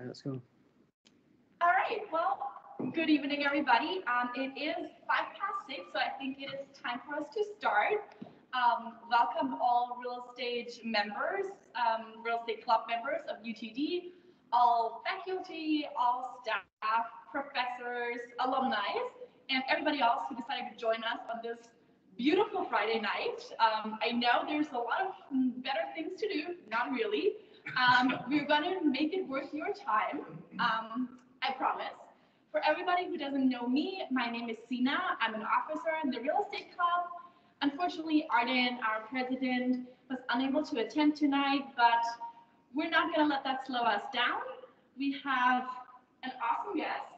right, let's go. All right, well, good evening, everybody. It is 6:05, so I think it is time for us to start. Welcome all real estate members, real estate club members of UTD, all faculty, all staff, professors, alumni, and everybody else who decided to join us on this beautiful Friday night. I know there's a lot of better things to do, not really. We're going to make it worth your time, I promise. For everybody who doesn't know me, my name is Sina. I'm an officer in the real estate club. Unfortunately, Arden, our president, was unable to attend tonight, but we're not going to let that slow us down. We have an awesome guest.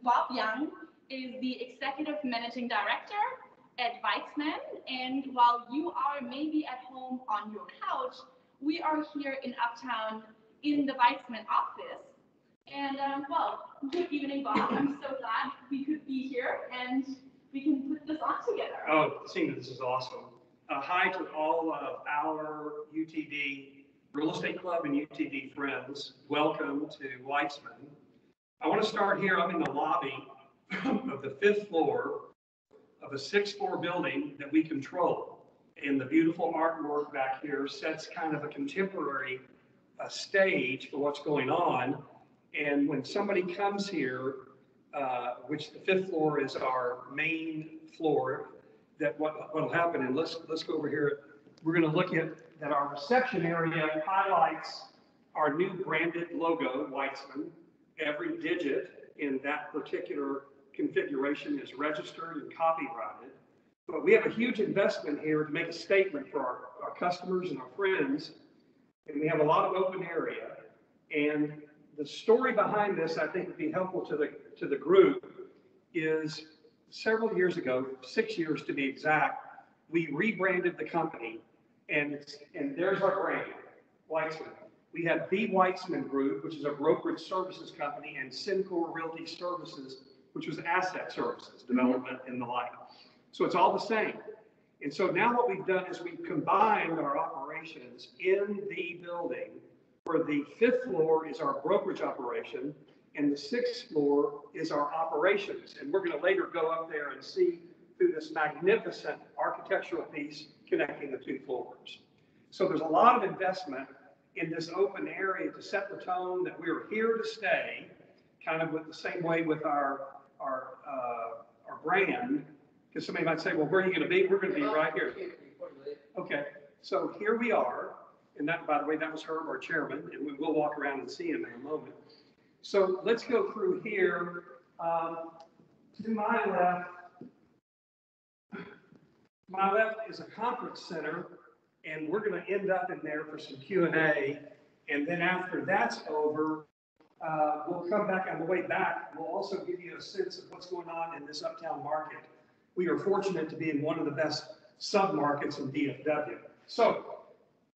Bob Young is the executive managing director at Weitzman, and while you are maybe at home on your couch, we are here in Uptown in the Weitzman office. And well, good evening, Bob. I'm so glad we could be here and we can put this on together. Oh, Sina, this is awesome. Hi to all of our UTD Real Estate Club and UTD friends. Welcome to Weitzman. I want to start here. I'm in the lobby of the 5th floor of a 6th-floor building that we control. And the beautiful artwork back here sets kind of a contemporary stage for what's going on. And when somebody comes here, which the 5th floor is our main floor, that what will happen, and let's go over here. We're going to look at that our reception area highlights our new branded logo, Weitzman. Every digit in that particular configuration is registered and copyrighted. But we have a huge investment here to make a statement for our customers and our friends. And we have a lot of open area. And the story behind this, I think, would be helpful to the group, is several years ago, 6 years to be exact, we rebranded the company, and there's our brand, Weitzman. We have the Weitzman Group, which is a brokerage services company, and Syncor Realty Services, which was asset services, development and the like. So it's all the same. And so now what we've done is we've combined our operations in the building, where the 5th floor is our brokerage operation and the 6th floor is our operations. And we're going to later go up there and see through this magnificent architectural piece connecting the 2 floors. So there's a lot of investment in this open area to set the tone that we're here to stay, kind of with the same way with our brand. Because somebody might say, well, where are you going to be? We're going to be right here. Okay, so here we are. And that, by the way, that was Herb, our chairman, and we will walk around and see him in a moment. So let's go through here. To my left is a conference center, and we're going to end up in there for some Q&A. And then after that's over, we'll come back on the way back. We'll also give you a sense of what's going on in this uptown market. We are fortunate to be in one of the best sub-markets in DFW. So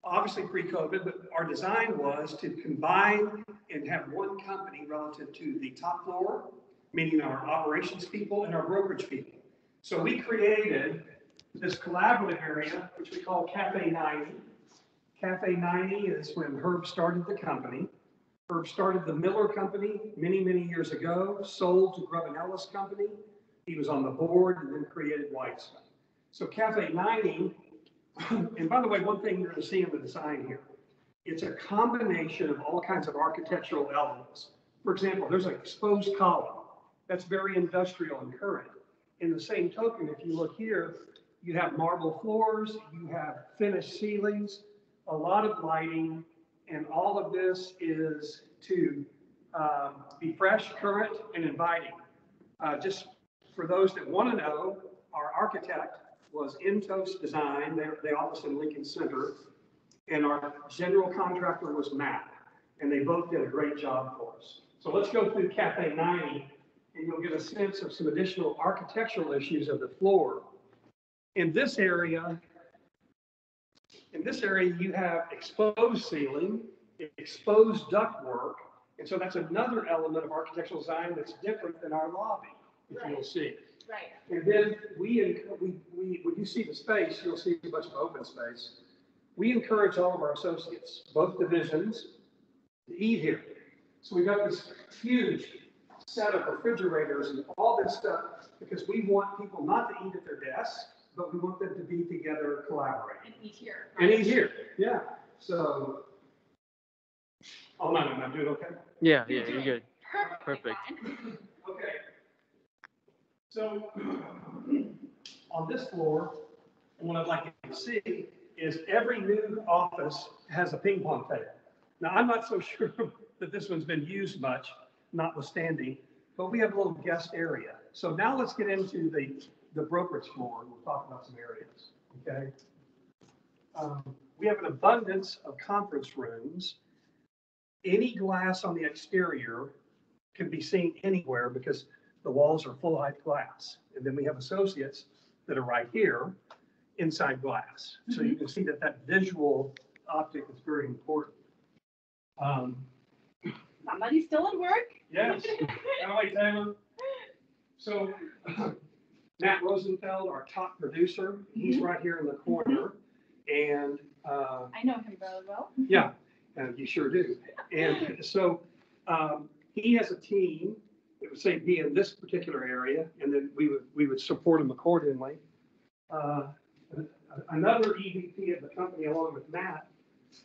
obviously pre-COVID, but our design was to combine and have one company relative to the top floor, meaning our operations people and our brokerage people. So we created this collaborative area, which we call Cafe 90. Cafe 90 is when Herb started the company. Herb started the Miller Company many, many years ago, sold to Grubb & Ellis Company. He was on the board and then created Weitzman. So Cafe 90, and by the way, one thing you're going to see in the design here, it's a combination of all kinds of architectural elements. For example, there's an exposed column. That's very industrial and current. In the same token, if you look here, you have marble floors, you have finished ceilings, a lot of lighting, and all of this is to be fresh, current, and inviting. Just for those that want to know, our architect was Intos Design. They office in Lincoln Center, and our general contractor was Matt, and they both did a great job for us. So let's go through Cafe 90, and you'll get a sense of some additional architectural issues of the floor. In this area, you have exposed ceiling, exposed ductwork, and so that's another element of architectural design that's different than our lobby, if you'll see. Right. And then when you see the space, you'll see a bunch of open space. We encourage all of our associates, both divisions, to eat here. So we got this huge set of refrigerators and all this stuff because we want people not to eat at their desks, but we want them to be together, collaborate. And eat here. And eat here, yeah. So, oh, no, am I doing okay? Yeah, you're good. Perfect. Okay. So, on this floor, what I'd like you to see is every new office has a ping pong table. Now, I'm not so sure that this one's been used much, notwithstanding, but we have a little guest area. So now let's get into the brokerage floor, and we'll talk about some areas, okay? We have an abundance of conference rooms. Any glass on the exterior can be seen anywhere because the walls are full height glass. And then we have associates that are right here inside glass. So you can see that visual optic is very important. Somebody's still at work. Yes. Hi, Taylor. So Matt Rosenfeld, our top producer, he's right here in the corner. And I know him very well. yeah, you sure do. And so he has a team that would say be in this particular area, and then we would support him accordingly. Another EVP of the company, along with Matt,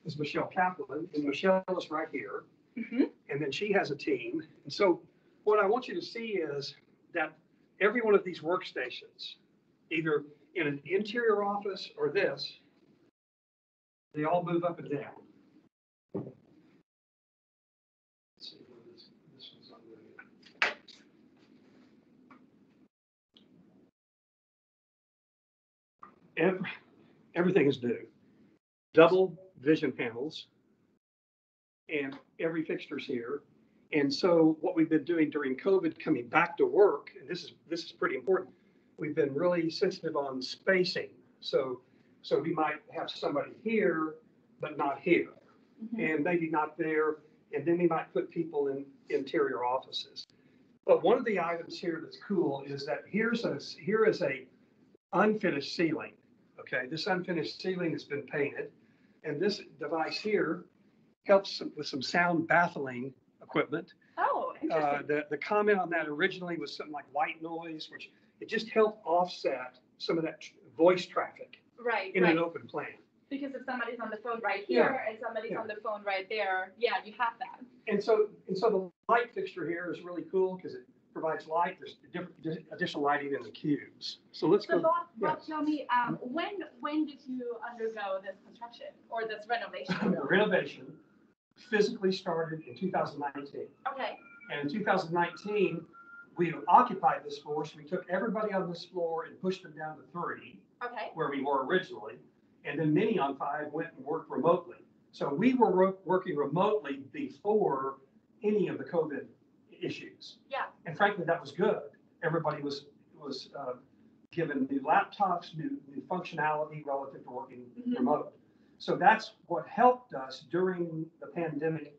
is Michelle Kaplan, and Michelle is right here. And then she has a team. And so what I want you to see is that every one of these workstations, either in an interior office or this, they all move up and down. Let's see where this one's on there. Everything is new. Double vision panels, and every fixture's here. And so what we've been doing during COVID, coming back to work, and this is pretty important, we've been really sensitive on spacing. So we might have somebody here, but not here, and maybe not there, and then we might put people in interior offices. But one of the items here that's cool is that here is a unfinished ceiling. Okay, this unfinished ceiling has been painted, and this device here helps with some sound baffling equipment. Oh, interesting. The comment on that originally was something like white noise, which it just helped offset some of that voice traffic in an open plan. Because if somebody's on the phone right here and somebody's on the phone right there, you have that. And so the light fixture here is really cool because it provides light. There's additional lighting in the cubes. So let's go. Bob, tell me, when did you undergo this construction or this renovation? The renovation physically started in 2019. Okay. And in 2019, we occupied this floor, so we took everybody on this floor and pushed them down to 3, where we were originally. And then many on 5 went and worked remotely. So we were working remotely before any of the COVID issues. Yeah. And frankly, that was good. Everybody was given new laptops, new functionality relative to working remote. So that's what helped us during the pandemic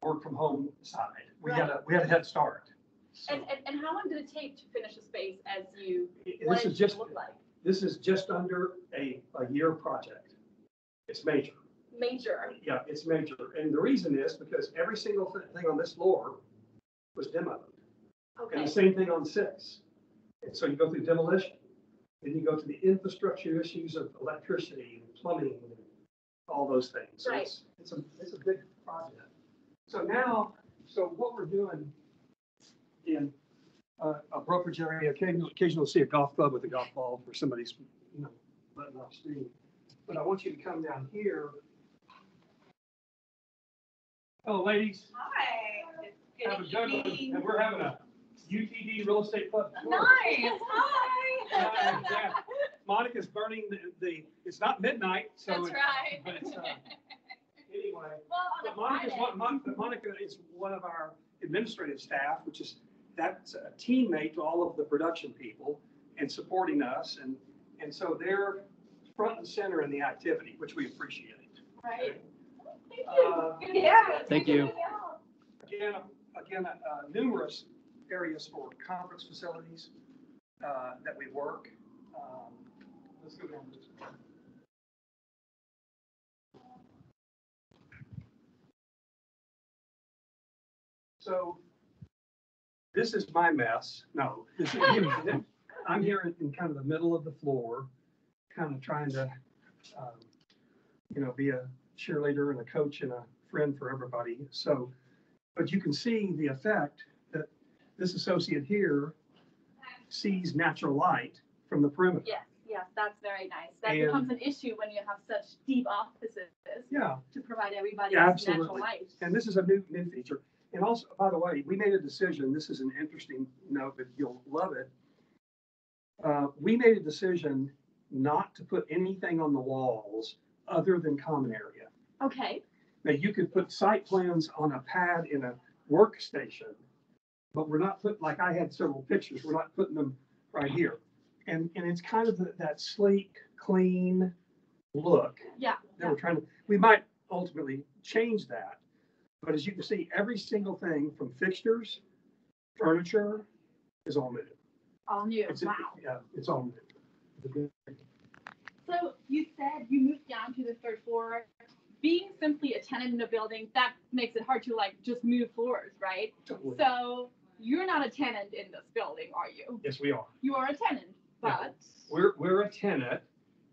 work from home side. We had a head start. So, and how long did it take to finish a space as you this is just look like? This is just under a year project. It's major. Major. Yeah, it's major. And the reason is because every single thing on this floor was demoed. Okay. And the same thing on 6. And so you go through demolition, then you go to the infrastructure issues of electricity and plumbing and all those things. So it's a big project. So now, what we're doing in a brokerage area, occasionally see a golf club with a golf ball for somebody's, letting off steam. But I want you to come down here. Hello, ladies. Hi. Have a good one. And we're having a UTD real estate club tour. Nice. Hi. Yeah. Monica's burning it's not midnight, so That's right. But it's anyway. Well, Monica is one of our administrative staff, that's a teammate to all of the production people and supporting us, and so they're front and center in the activity, which we appreciate. Right. Thank you. Again, numerous areas for conference facilities that we work. Let's go down this one. So this is my mess. No, I'm here in kind of the middle of the floor, kind of trying to, be a cheerleader and a coach and a friend for everybody. So, but you can see the effect that this associate here sees natural light from the perimeter. Yes, that's very nice. That And- becomes an issue when you have such deep offices Yeah, to provide everybody Yeah, with absolutely. natural light. and this is a new feature. And also, by the way, we made a decision. This is an interesting note, but you'll love it. We made a decision not to put anything on the walls other than common area. Okay, Now, you could put site plans on a pad in a workstation, but we're not putting, like I had several pictures, we're not putting them right here. And it's kind of that sleek, clean look yeah. that we're trying to, we might ultimately change that. But as you can see, every single thing from fixtures, furniture is all new. All new, It's, wow. Yeah, it's all new. So you said you moved down to the third floor. Being simply a tenant in a building, that makes it hard to just move floors, right? Totally. So you're not a tenant in this building, are you? Yes, we are. You are a tenant, Yeah. but We're a tenant,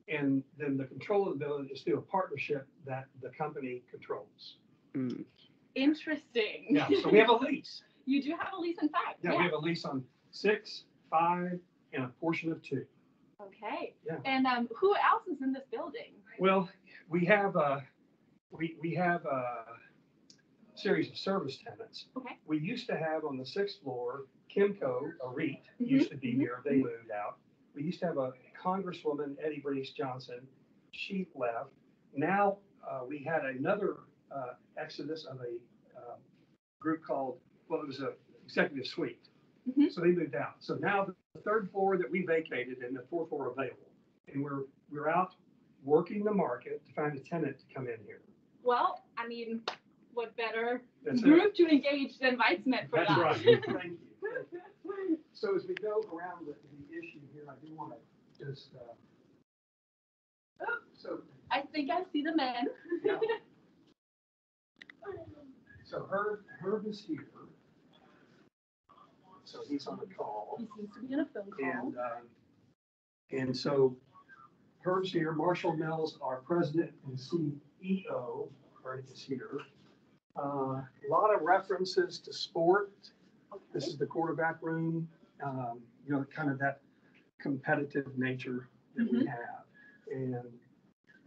and then the control of the building is through a partnership that the company controls. interesting. Yeah, so we have a lease. You do have a lease, in fact. Yeah, we have a lease on 6, 5, and a portion of 2. Okay. Yeah. And who else is in this building? Well, we have a series of service tenants. Okay. We used to have on the 6th floor, Kimco, a REIT, used to be here. They moved out. We used to have a Congresswoman, Eddie Bernice Johnson. She left. Now we had another exodus of a group called, it was a executive suite. Mhm. So they moved out. So now the 3rd floor that we vacated and the 4th floor available. And we're out working the market to find a tenant to come in here. Well, I mean, what better That's it. group to engage than Weitzman for That's that? right. Thank you. So as we go around the issue here, I do want to just, so, I think I see the man. yeah. So Herb is here. So he's on the call. He seems to be on a phone call. And so Herb's here. Marshall Mills, our president and CEO, is here. A lot of references to sport. This is the quarterback room. Kind of that competitive nature that we have. And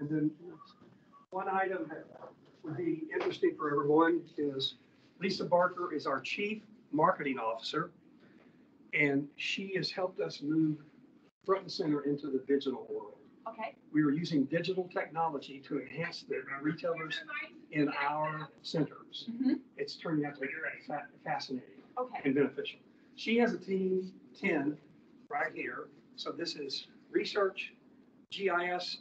then one item that would be interesting for everyone is Lisa Barker is our chief marketing officer. And she has helped us move front and center into the digital world. Okay. We were using digital technology to enhance the retailers in our centers. Mm-hmm. It's turning out to be fascinating Okay. and beneficial. She has a team 10 right here. So this is research, GIS,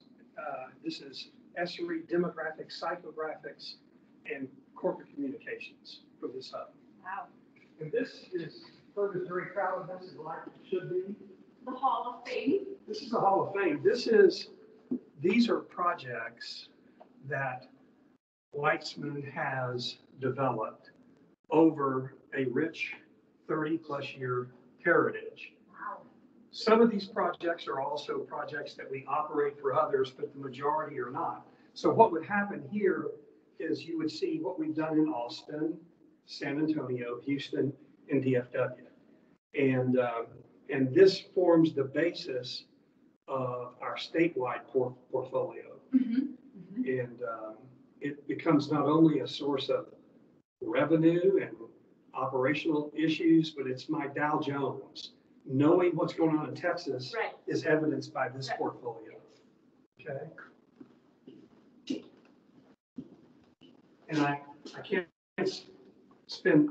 this is SRE, demographics, psychographics, and corporate communications for this hub. Wow. And this is, Herb is very proud of this, and like it should be. The Hall of Fame. This is the Hall of Fame. These are projects that Weitzman has developed over a rich 30-plus year heritage. Wow. Some of these projects are also projects that we operate for others, but the majority are not. So what would happen here is you would see what we've done in Austin, San Antonio, Houston, and DFW. And this forms the basis of our statewide portfolio. Mm-hmm. Mm-hmm. And it becomes not only a source of revenue and operational issues, but it's my Dow Jones. Knowing what's going on in Texas Right. is evidenced by this Right. portfolio. Okay. And I can't spend,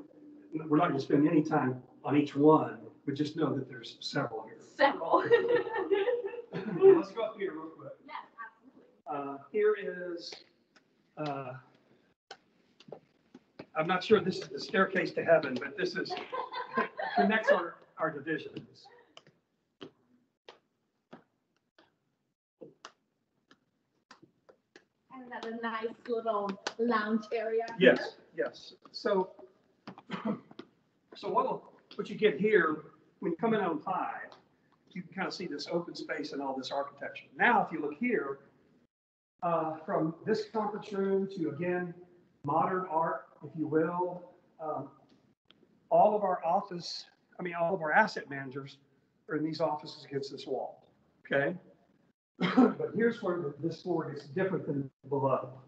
we're not going to spend any time on each one, but just know that there's several here. Several. Let's go up here real quick. Yes, absolutely. Here is, I'm not sure this is the staircase to heaven, but this is, connects our divisions. And that's a nice little lounge area. Yes, yes. So So what you get here, when you come in on 5, you can kind of see this open space and all this architecture. Now, if you look here, from this conference room to, again, modern art, if you will, all of our asset managers are in these offices against this wall, okay? But here's where this floor is different than below.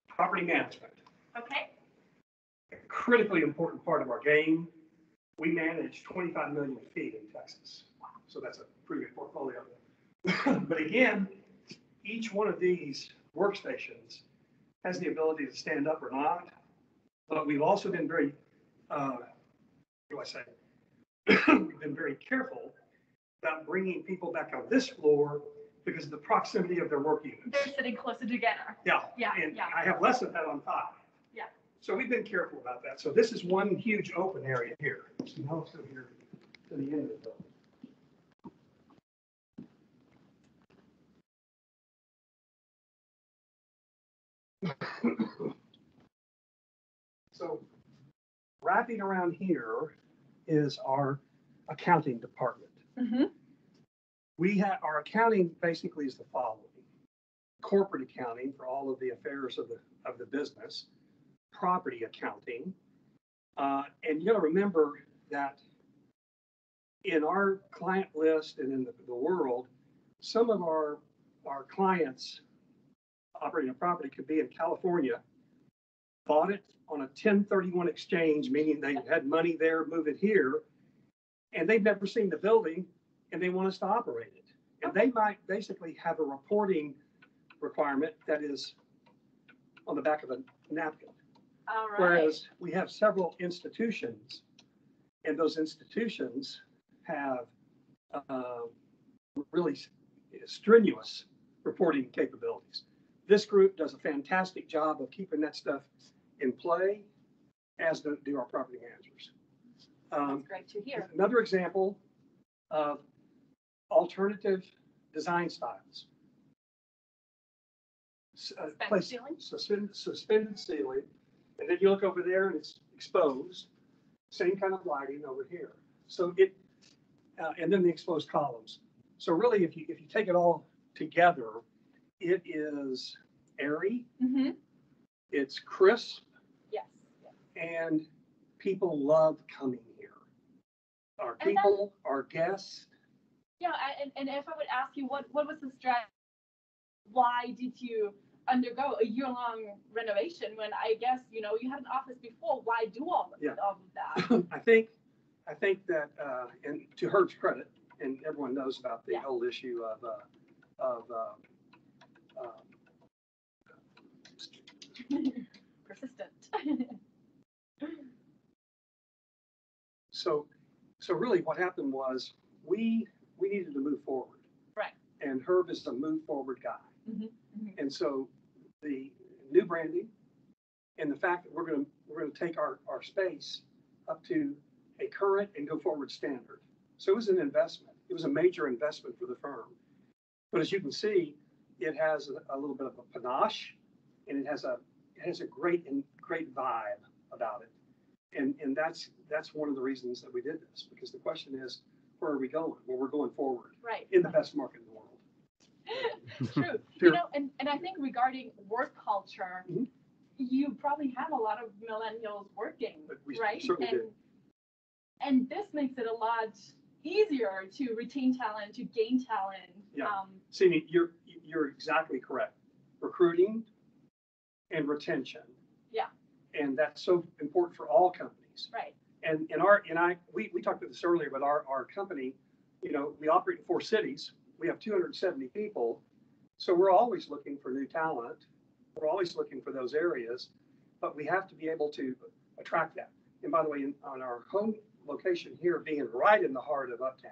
Property management. Okay. A critically important part of our game. We manage 25 million feet in Texas. So that's a pretty good portfolio. But again, each one of these workstations has the ability to stand up or not. But we've also been very, we've been very careful about bringing people back on this floor because of the proximity of their work units. They're sitting closer together. Yeah. Yeah. And Yeah. I have less of that on 5. Yeah. So we've been careful about that. So this is one huge open area here. So now let's go here to the end of the building. So wrapping around here is our accounting department. We have our accounting basically is the following: corporate accounting for all of the affairs of the business, property accounting, and you got to remember that in our client list and in the world, some of our clients operating a property could be in California, bought it on a 1031 exchange, meaning they had money there, move it here, and they've never seen the building, and they want us to operate it. And they might basically have a reporting requirement that is on the back of a napkin. All right. Whereas we have several institutions, and those institutions have really strenuous reporting capabilities. This group does a fantastic job of keeping that stuff in play, as do our property managers. That's great to hear. Another example of alternative design styles. Suspended ceiling, and then you look over there and it's exposed. Same kind of lighting over here. So and then the exposed columns. So really, if you take it all together, it is airy. It's crisp. Yes. And people love coming here. Our guests. Yeah, and if I would ask you, what was the strategy? Why did you undergo a year-long renovation when I guess, you had an office before? Why do all of that? I think that, and to Herb's credit, and everyone knows about the whole issue of persistent. So really what happened was we needed to move forward. Right. And Herb is a move forward guy. And so the new branding and the fact that we're going to take our space up to a current and go forward standard. So it was an investment. It was a major investment for the firm. But as you can see, it has a little bit of a panache, and it has a great vibe about it. And that's one of the reasons that we did this, because the question is, where are we going? Well, we're going forward. Right. In the best market in the world. It's true. And I think regarding work culture, you probably have a lot of millennials working, right? Certainly do. And this makes it a lot easier to retain talent, to gain talent. Yeah. See, you're exactly correct. Recruiting and retention. Yeah. And that's so important for all companies. Right. And we talked about this earlier, but our company, we operate in 4 cities. We have 270 people. So we're always looking for new talent. We're always looking for those areas, but we have to be able to attract that. And by the way, on our home location here, being right in the heart of Uptown,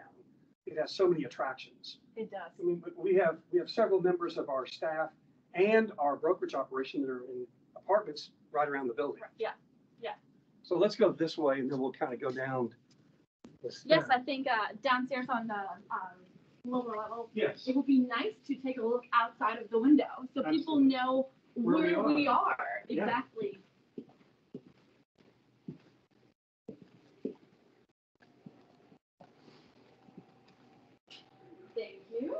it has so many attractions. It does. I mean, we have several members of our staff and our brokerage operation that are in apartments right around the building. Yeah. Yeah. So let's go this way, and then we'll kind of go down. Yes, I think downstairs on the lower level, yes, it would be nice to take a look outside of the window so people know where we are. Yeah. Exactly. Thank you.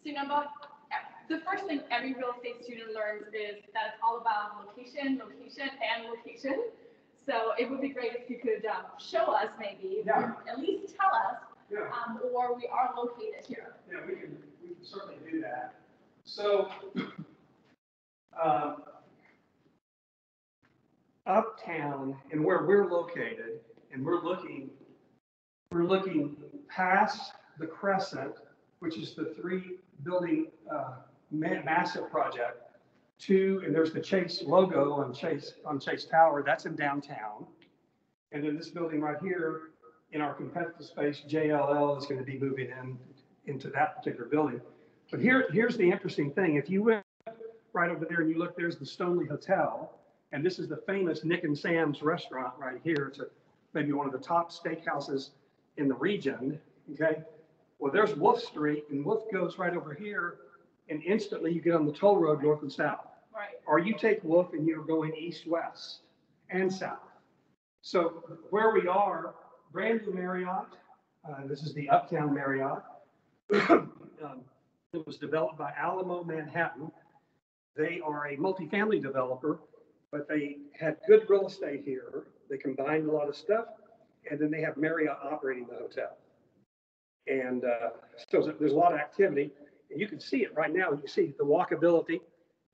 So, the first thing every real estate student learns is that it's all about location, location, and location. So it would be great if you could show us maybe, or at least tell us, or we are located here. Yeah, we can certainly do that. So, uptown and where we're located, and we're looking past the Crescent, which is the 3-building massive project, and there's the Chase logo on Chase Tower. That's in downtown. And then this building right here in our competitive space, JLL, is going to be moving into that particular building. But here's the interesting thing. If you went right over there and you look, there's the Stoneleigh Hotel, and this is the famous Nick and Sam's restaurant right here. It's maybe one of the top steakhouses in the region. Okay. Well, there's Wolf Street, and Wolf goes right over here, and instantly you get on the toll road north and south. Right. Or you take Wolf and you're going east, west, and south. So where we are, brand new Marriott. This is the Uptown Marriott. It was developed by Alamo Manhattan. They are a multifamily developer, but they had good real estate here. They combined a lot of stuff, and then they have Marriott operating the hotel. And so there's a lot of activity, and you can see it right now. You see the walkability,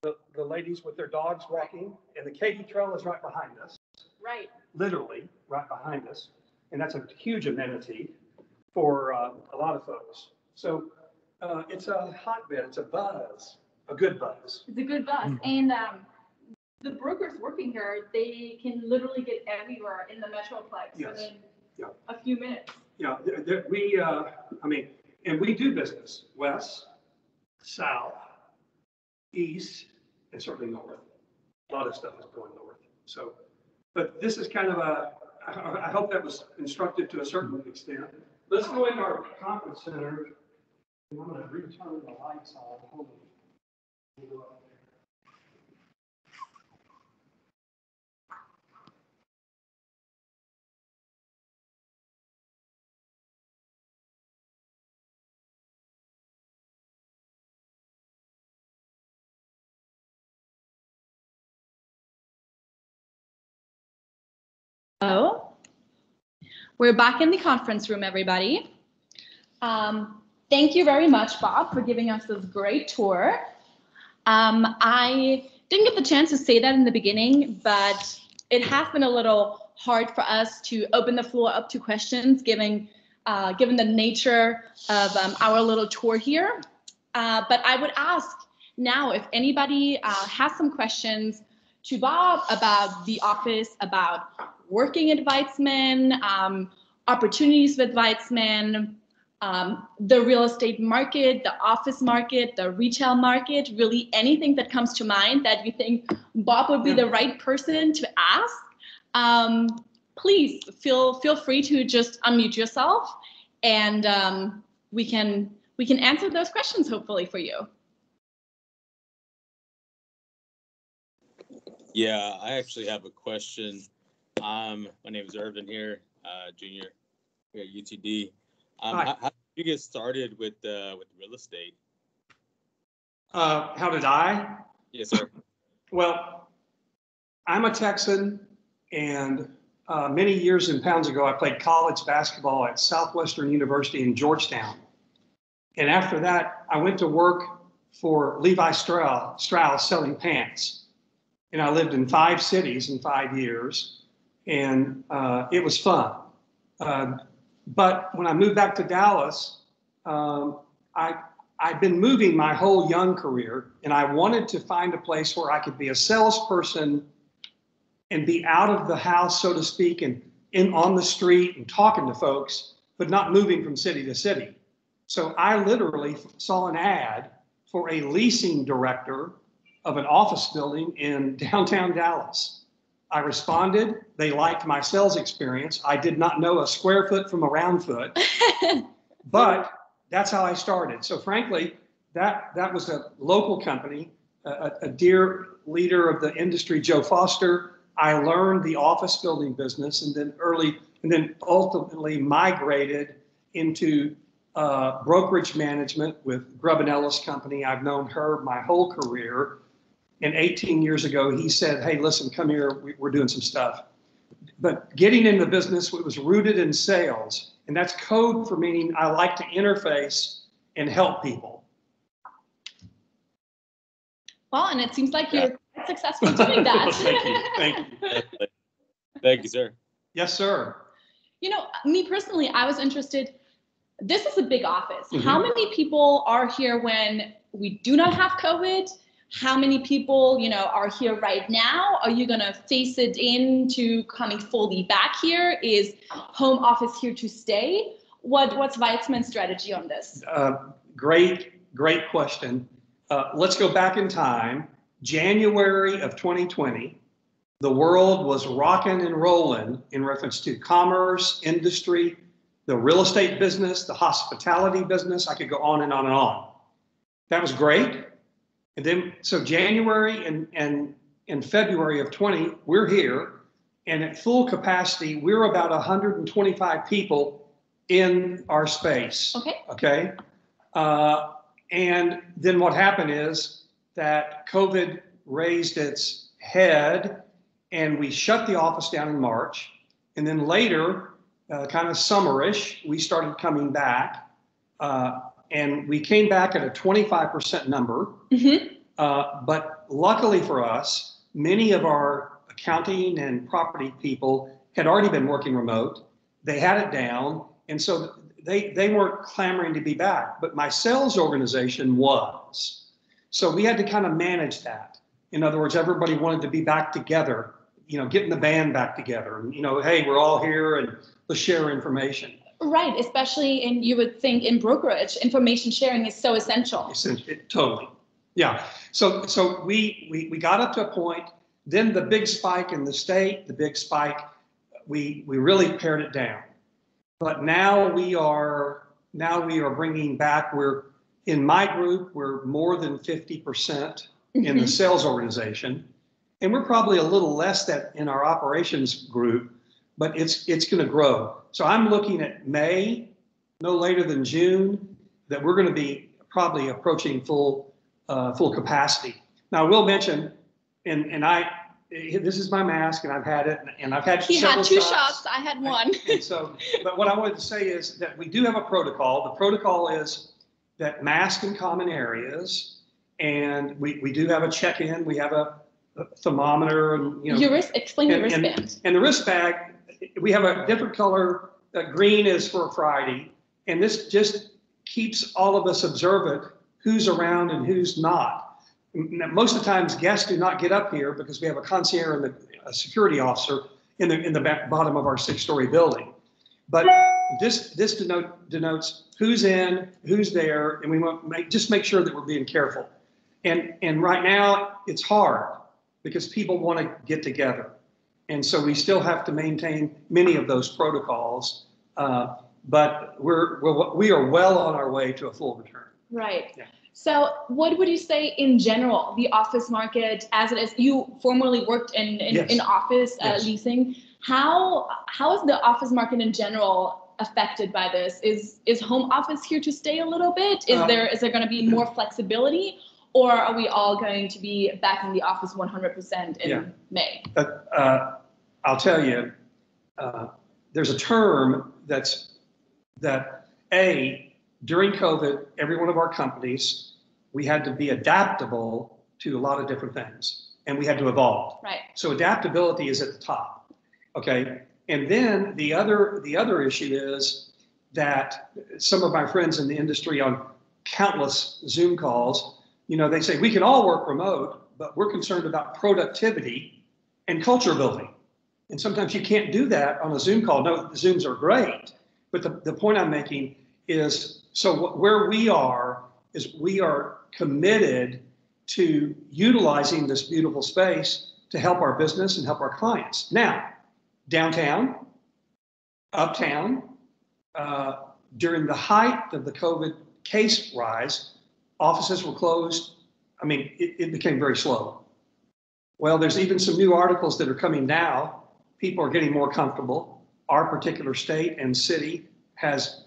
the ladies with their dogs walking, and the Katy Trail is right behind us. Right. Literally right behind us, and that's a huge amenity for a lot of folks. So it's a hotbed. It's a buzz, a good buzz. It's a good buzz, and the brokers working here, they can literally get everywhere in the Metroplex within a few minutes. Yeah, and we do business west, south, east, and certainly north. A lot of stuff is going north. So, but this is kind of I hope that was instructive to a certain extent. Let's go into our conference center. I'm going to return the lights on. Hold on. We'll go up there. Hello. We're back in the conference room, everybody. Thank you very much, Bob, for giving us this great tour. I didn't get the chance to say that in the beginning, but it has been a little hard for us to open the floor up to questions, given the nature of our little tour here. But I would ask now if anybody has some questions to Bob about the office, about working at Weitzman, opportunities with Weitzman, the real estate market, the office market, the retail market, really anything that comes to mind that you think Bob would be the right person to ask. Please feel free to just unmute yourself, and we can answer those questions hopefully for you. Yeah, I actually have a question. My name is Irvin here, junior here at UTD. How did you get started with real estate? How did I? Yes, sir. Well, I'm a Texan, and many years and pounds ago, I played college basketball at Southwestern University in Georgetown. And after that, I went to work for Levi Strauss selling pants. And I lived in 5 cities in 5 years, and it was fun. But when I moved back to Dallas, I'd been moving my whole young career, and I wanted to find a place where I could be a salesperson and be out of the house, so to speak, and on the street and talking to folks, but not moving from city to city. So I literally saw an ad for a leasing director of an office building in downtown Dallas. I responded. They liked my sales experience. I did not know a square foot from a round foot, but that's how I started. So frankly, that was a local company, a dear leader of the industry, Joe Foster. I learned the office building business and then ultimately migrated into brokerage management with Grubb & Ellis Company. I've known her my whole career. And 18 years ago, he said, hey, listen, come here, we're doing some stuff. But getting into the business, it was rooted in sales. And that's code for meaning I like to interface and help people. Well, and it seems like you're quite successful doing that. Thank you. Thank you, sir. Yes, sir. You know, me personally, I was interested. This is a big office. Mm-hmm. How many people are here when we do not have COVID? How many people, you know, are here right now? Are you going to face it into coming fully back here? Is home office here to stay? What's Weitzman's strategy on this? Great question. Let's go back in time. January of 2020, the world was rocking and rolling in reference to commerce, industry, the real estate business, the hospitality business. I could go on and on and on. That was great. And then, so January and February of 20, we're here, and at full capacity, we're about 125 people in our space. Okay. And then what happened is that COVID raised its head, and we shut the office down in March. And then later, kind of summerish, we started coming back. And we came back at a 25% number. Mm-hmm. But luckily for us, many of our accounting and property people had already been working remote. They had it down. And so they weren't clamoring to be back. But my sales organization was. So we had to kind of manage that. In other words, everybody wanted to be back together, you know, getting the band back together. And, you know, hey, we're all here and let's share information. Right, especially you would think in brokerage, information sharing is so essential. Totally, yeah. So we got up to a point. Then the big spike in the state, we really pared it down. But now we are bringing back. We're in my group. We're more than 50% in the sales organization, and we're probably a little less that in our operations group. But it's going to grow. So I'm looking at May, no later than June, that we're going to be probably approaching full capacity. Now I will mention, this is my mask, and I've had it, and I've had. He had two shots. I had one. And so, but what I wanted to say is that we do have a protocol. The protocol is that mask in common areas, and we do have a check-in. We have a thermometer, and you know. Explain the wristband. And the wrist bag. We have a different color. Green is for Friday, and this just keeps all of us observant who's around and who's not. Most of the times, guests do not get up here because we have a concierge and a security officer in the bottom of our 6-story building. But this denotes who's in, who's there, and we want to just make sure that we're being careful. And right now, it's hard because people want to get together. And so we still have to maintain many of those protocols, but we are well on our way to a full return. Right. Yeah. So what would you say in general, the office market as it is? You formerly worked in office leasing. How is the office market in general affected by this? Is home office here to stay a little bit? Is there going to be more flexibility? Or are we all going to be back in the office 100% in May? I'll tell you, there's a term that during COVID, every one of our companies, we had to be adaptable to a lot of different things, and we had to evolve. Right. So adaptability is at the top. Okay. And then the other issue is that some of my friends in the industry on countless Zoom calls, you know, they say we can all work remote, but we're concerned about productivity and culture building. And sometimes you can't do that on a Zoom call. No, the Zooms are great. But the point I'm making is, so where we are is we are committed to utilizing this beautiful space to help our business and help our clients. Now, downtown, uptown, during the height of the COVID case rise, offices were closed. I mean, it became very slow. Well, there's even some new articles that are coming now. People are getting more comfortable. Our particular state and city has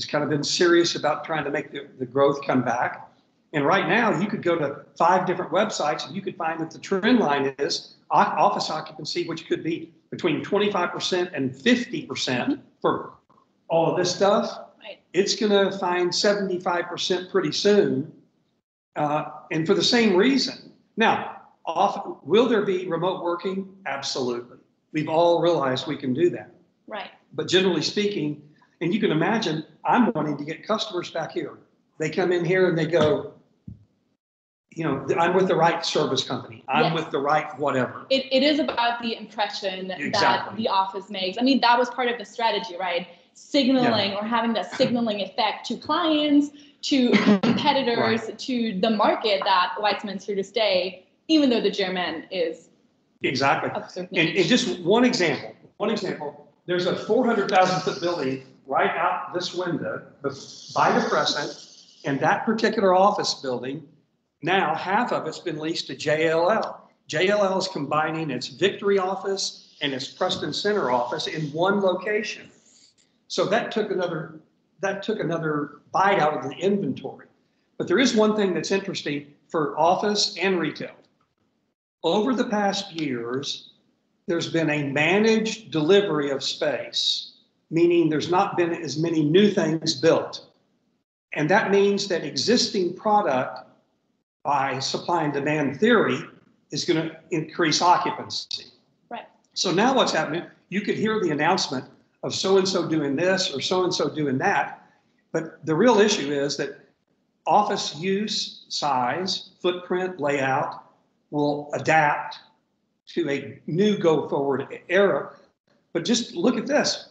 kind of been serious about trying to make the growth come back. And right now, you could go to 5 different websites and you could find that the trend line is office occupancy, which could be between 25% and 50% for all of this stuff. Right. It's going to find 75% pretty soon. And for the same reason. Now, will there be remote working? Absolutely. We've all realized we can do that. Right. But generally speaking, and you can imagine, I'm wanting to get customers back here. They come in here and they go, you know, I'm with the right service company. I'm with the right whatever. It is about the impression Exactly. that the office makes. I mean, that was part of the strategy, right? Signaling or having that signaling effect to clients, to competitors, to the market that Weitzman's here to stay, even though the German is exactly. And just one example, there's a 400,000 foot building right out this window by the Crescent, and that particular office building, now half of it's been leased to JLL. JLL is combining its Victory office and its Preston Center office in one location. So that took another bite out of the inventory. But there is one thing that's interesting for office and retail. Over the past years, there's been a managed delivery of space, meaning there's not been as many new things built. And that means that existing product, by supply and demand theory, is going to increase occupancy. Right. So now what's happening, you could hear the announcement of so-and-so doing this or so-and-so doing that. But the real issue is that office use, size, footprint, layout will adapt to a new go-forward era. But just look at this.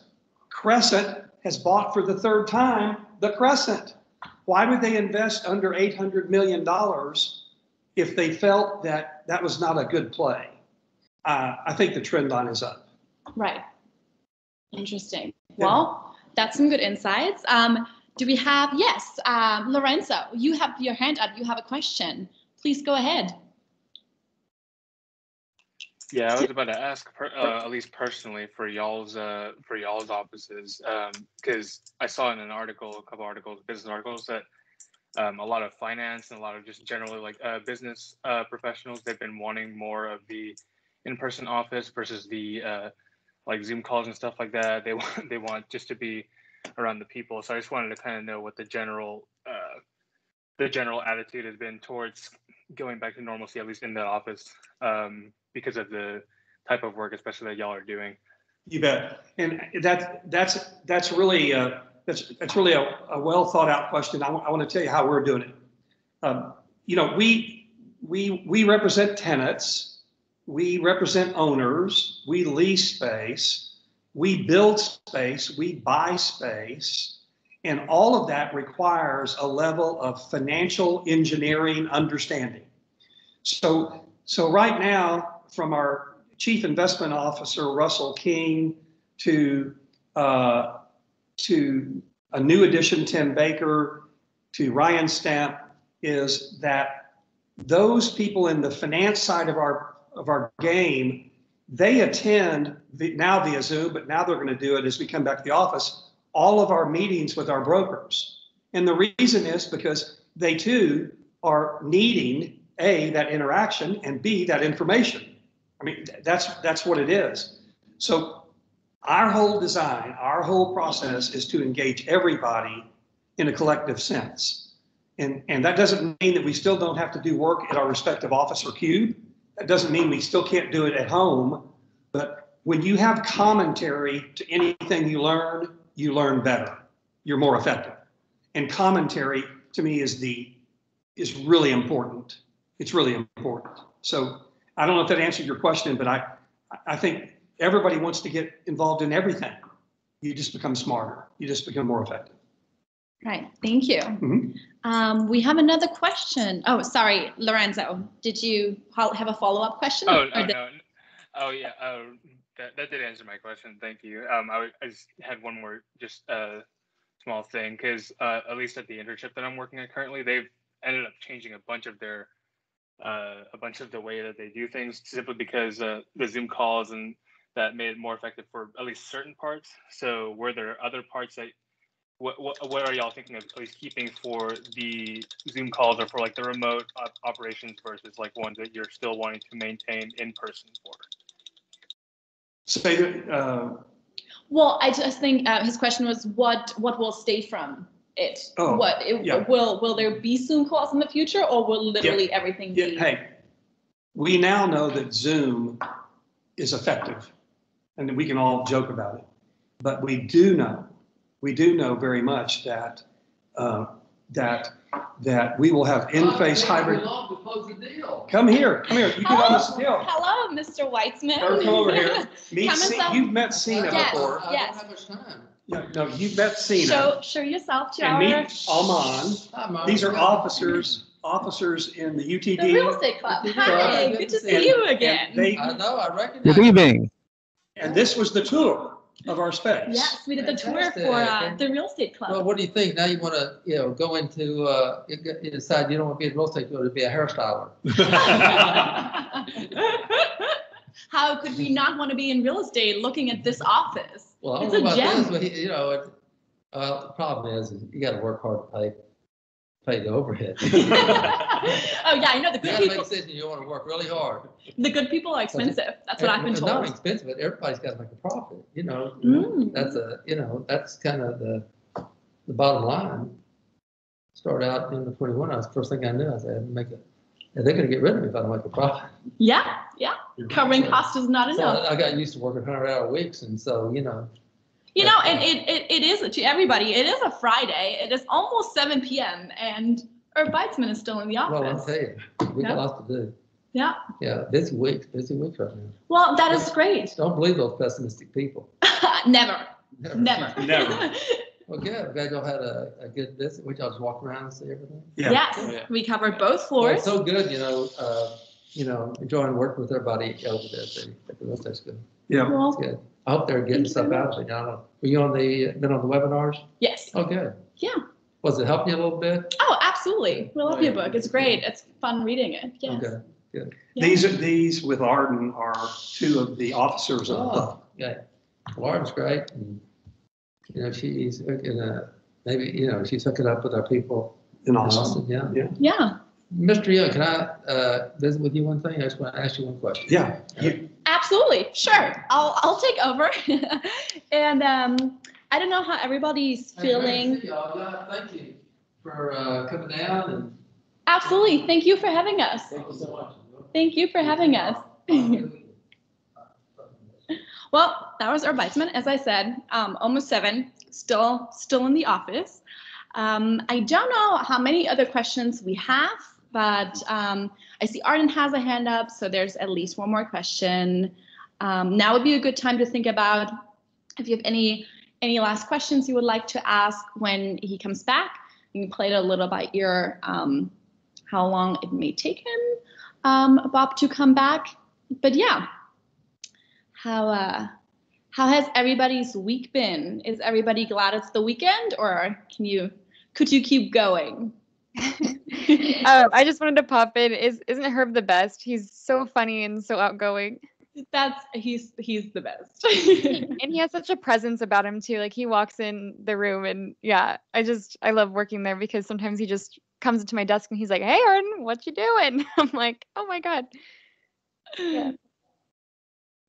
Crescent has bought for the 3rd time the Crescent. Why would they invest under $800 million if they felt that that was not a good play? I think the trend line is up. Right. Interesting. Well, that's some good insights. Do we have, yes, Lorenzo, you have your hand up. You have a question. Please go ahead. Yeah, I was about to ask, at least personally, for y'all's offices, because I saw in an article, a couple articles, business articles, that a lot of finance and a lot of just generally like business professionals, they've been wanting more of the in-person office versus the like Zoom calls and stuff like that. They want just to be around the people. So I just wanted to kind of know what the general attitude has been towards going back to normalcy, at least in the office, because of the type of work, especially that y'all are doing. You bet. And that's really a well thought out question. I want to tell you how we're doing it. You know, we represent tenants, we represent owners, we lease space, we build space, we buy space, and all of that requires a level of financial engineering understanding. So right now, from our Chief Investment Officer, Russell King, to a new addition, Tim Baker, to Ryan Stamp, is that those people in the finance side of our game, they attend now via Zoom, but now they're going to do it as we come back to the office, all of our meetings with our brokers. And the reason is because they too are needing A, that interaction, and B, that information. I mean, that's what it is. So our whole design, our whole process is to engage everybody in a collective sense. And that doesn't mean that we still don't have to do work at our respective office or cube. That doesn't mean we still can't do it at home. But when you have commentary to anything you learn better. You're more effective. And commentary to me is really important. It's really important. So I don't know if that answered your question, but I think everybody wants to get involved in everything. You just become smarter. You just become more effective. Right. Thank you. We have another question. Oh, sorry, Lorenzo. Did you have a follow-up question? No. Oh, yeah. That did answer my question. Thank you. I just had one more small thing, because at least at the internship that I'm working at currently, they've ended up changing a bunch of the way that they do things, simply because the Zoom calls and that made it more effective for at least certain parts. So were there other parts that what are y'all thinking of at least keeping for the Zoom calls, or for like the remote operations versus like ones that you're still wanting to maintain in person for? Well, I just think his question was what will stay from it? Will there be Zoom calls in the future, or will literally everything be? Hey, we now know that Zoom is effective, and we can all joke about it, but we do know very much that that we will have in-face hybrid. Come here. You get on this deal. Hello, Mr. Weitzman. Come over here. You've met Cena before. Yes. No, you've met Cena. Show yourself to and our. meet Alman. These are officers in the UTD. The real estate club. Hi, good to see you again. I know, I recognize. Good evening. And this was the tour of our space. Yes, we did the tour for the real estate club. Well, what do you think? Now you want to, go into, you decide you don't want to be a real estate, you want to be a hairstyler. How could we not want to be in real estate looking at this office? Well, I it's don't know a about gem. this, but the problem is you got to work hard to pay the overhead. Oh yeah, I know the good You got to people. make a decision. You want to work really hard. The good people are expensive. That's what I've been It's told. not expensive, but everybody's got to make a profit. That's kind of the bottom line. Start out in the 21. That's the first thing I knew. I said, they're going to get rid of me if I don't make a profit. Yeah. Covering cost is not enough. I got used to working 100-hour weeks, and so and it is to everybody. It is a Friday. It is almost 7 p.m. and Weitzman is still in the office. Well, I'll tell you, we got lots to do. Yeah. Yeah, busy weeks right now. Well, that is great. Don't believe those pessimistic people. Never. Well, good. I'm glad y'all had a good visit. We y'all just walk around and see everything. Yeah. Yes, we covered both Well, floors. it's so good, enjoying working with everybody over there. That's good. Yeah. Well, That's good. I hope they're getting Thank you stuff very out of it. Were you been on the webinars? yes. Oh, good. Yeah. Was it helping you a little bit? Oh, absolutely. We love your book. It's great. It's fun reading it. Yes. Okay, good. Yeah. These with Arden are two of the officers of the club. Yeah. Lauren's great. And, she's she's hooking up with our people In in Austin. Austin. Yeah. Yeah. Mr. Young, can I visit with you one thing? I just want to ask you one question. Yeah. Absolutely. Sure. I'll take over. And I don't know how everybody's feeling. Hey, thank you for coming down. And Absolutely. Thank you for having us. thank you so much. Thank you for having us. Well, that was our Weitzman, as I said, almost 7, still in the office. I don't know how many other questions we have, but I see Arden has a hand up, so there's at least one more question. Now would be a good time to think about if you have any last questions you would like to ask when he comes back. You can play it a little by ear, how long it may take him, Bob, to come back. But yeah, how has everybody's week been? Is everybody glad it's the weekend, or could you keep going? I just wanted to pop in. Isn't Herb the best? He's so funny and so outgoing. He's the best. And he has such a presence about him too. Like he walks in the room and yeah, I love working there because sometimes he just comes into my desk and he's like, "Hey Arden, what you doing?" I'm like, "Oh my God." Yeah.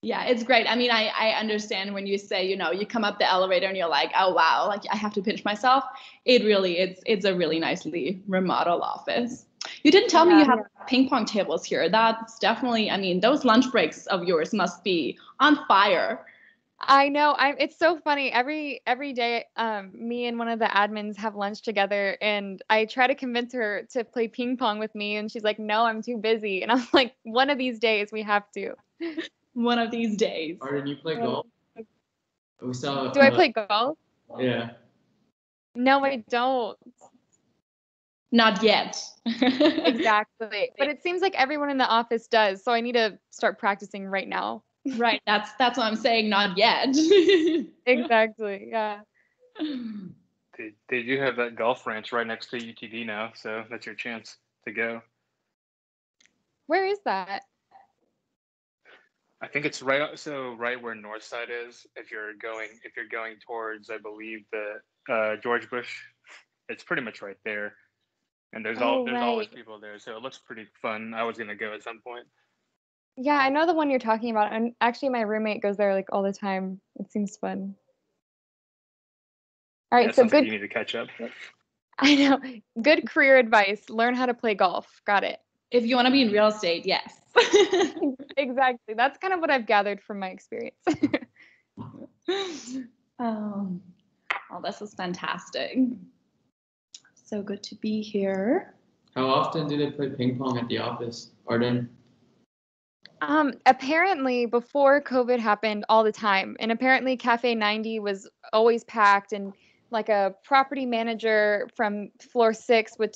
Yeah, it's great. I mean, I understand when you say, you come up the elevator and you're like, oh, wow, like I have to pinch myself. It's a really nicely remodeled office. You didn't tell me you have ping pong tables here. That's definitely, I mean, those lunch breaks of yours must be on fire. I know. It's so funny. Every day, me and one of the admins have lunch together, and I try to convince her to play ping pong with me, and she's like, "No, I'm too busy." And I'm like, "One of these days we have to." one of these days. Arden, you play golf? We saw. Do I play golf? Yeah. No, I don't. Not yet. Exactly. But it seems like everyone in the office does, so I need to start practicing right now. Right. That's what I'm saying. Not yet. Exactly. Yeah. They do have that golf ranch right next to UTD now, so that's your chance to go. Where is that? I think it's right where Northside is. If you're going towards, I believe, the George Bush, it's pretty much right there. And there's always people there, so it looks pretty fun. I was gonna go at some point. Yeah, I know the one you're talking about, and actually my roommate goes there like all the time. It seems fun. All right, Yeah, so sounds like good. you need to catch up. I know. Good career advice. Learn how to play golf. Got it. If you want to be in real estate, yes. Exactly. That's kind of what I've gathered from my experience. Oh, this is fantastic. So good to be here. How often do they play ping pong at the office, Arden? Apparently before COVID happened all the time, and apparently Cafe 90 was always packed, and like a property manager from floor 6 would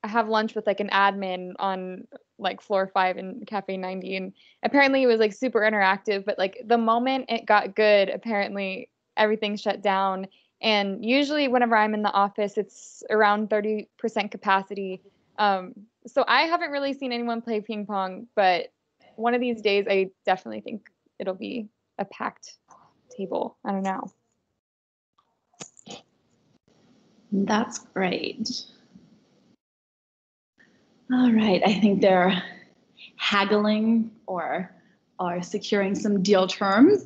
have lunch with like an admin on like floor 5 in Cafe 90, and apparently it was like super interactive, but like the moment it got good, apparently everything shut down. And usually whenever I'm in the office, it's around 30% capacity. So I haven't really seen anyone play ping pong, but one of these days I definitely think it'll be a packed table. I don't know. That's great. All right, I think they're haggling or securing some deal terms.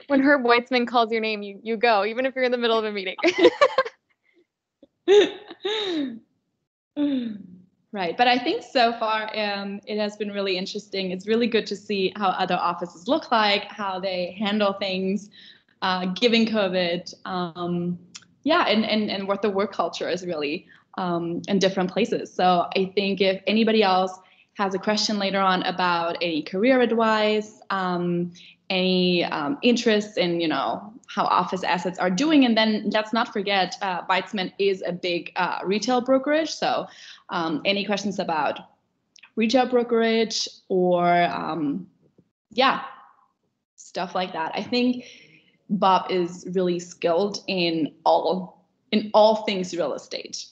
When Herb Weitzman calls your name, you go, even if you're in the middle of a meeting. Right, but I think so far it has been really interesting. It's really good to see how other offices look like, how they handle things, given COVID. Yeah, and what the work culture is really in different places. So I think if anybody else has a question later on about any career advice, any interests in, how office assets are doing. And then let's not forget, Weitzman is a big retail brokerage. So any questions about retail brokerage or, stuff like that. I think Bob is really skilled in all things real estate.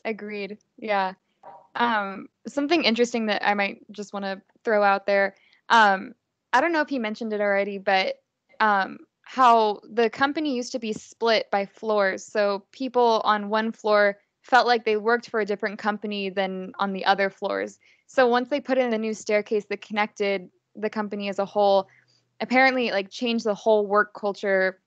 Agreed. Yeah. Something interesting that I might just want to throw out there. I don't know if he mentioned it already, but how the company used to be split by floors. So people on one floor felt like they worked for a different company than on the other floors. So once they put in a new staircase that connected the company as a whole, apparently it like changed the whole work culture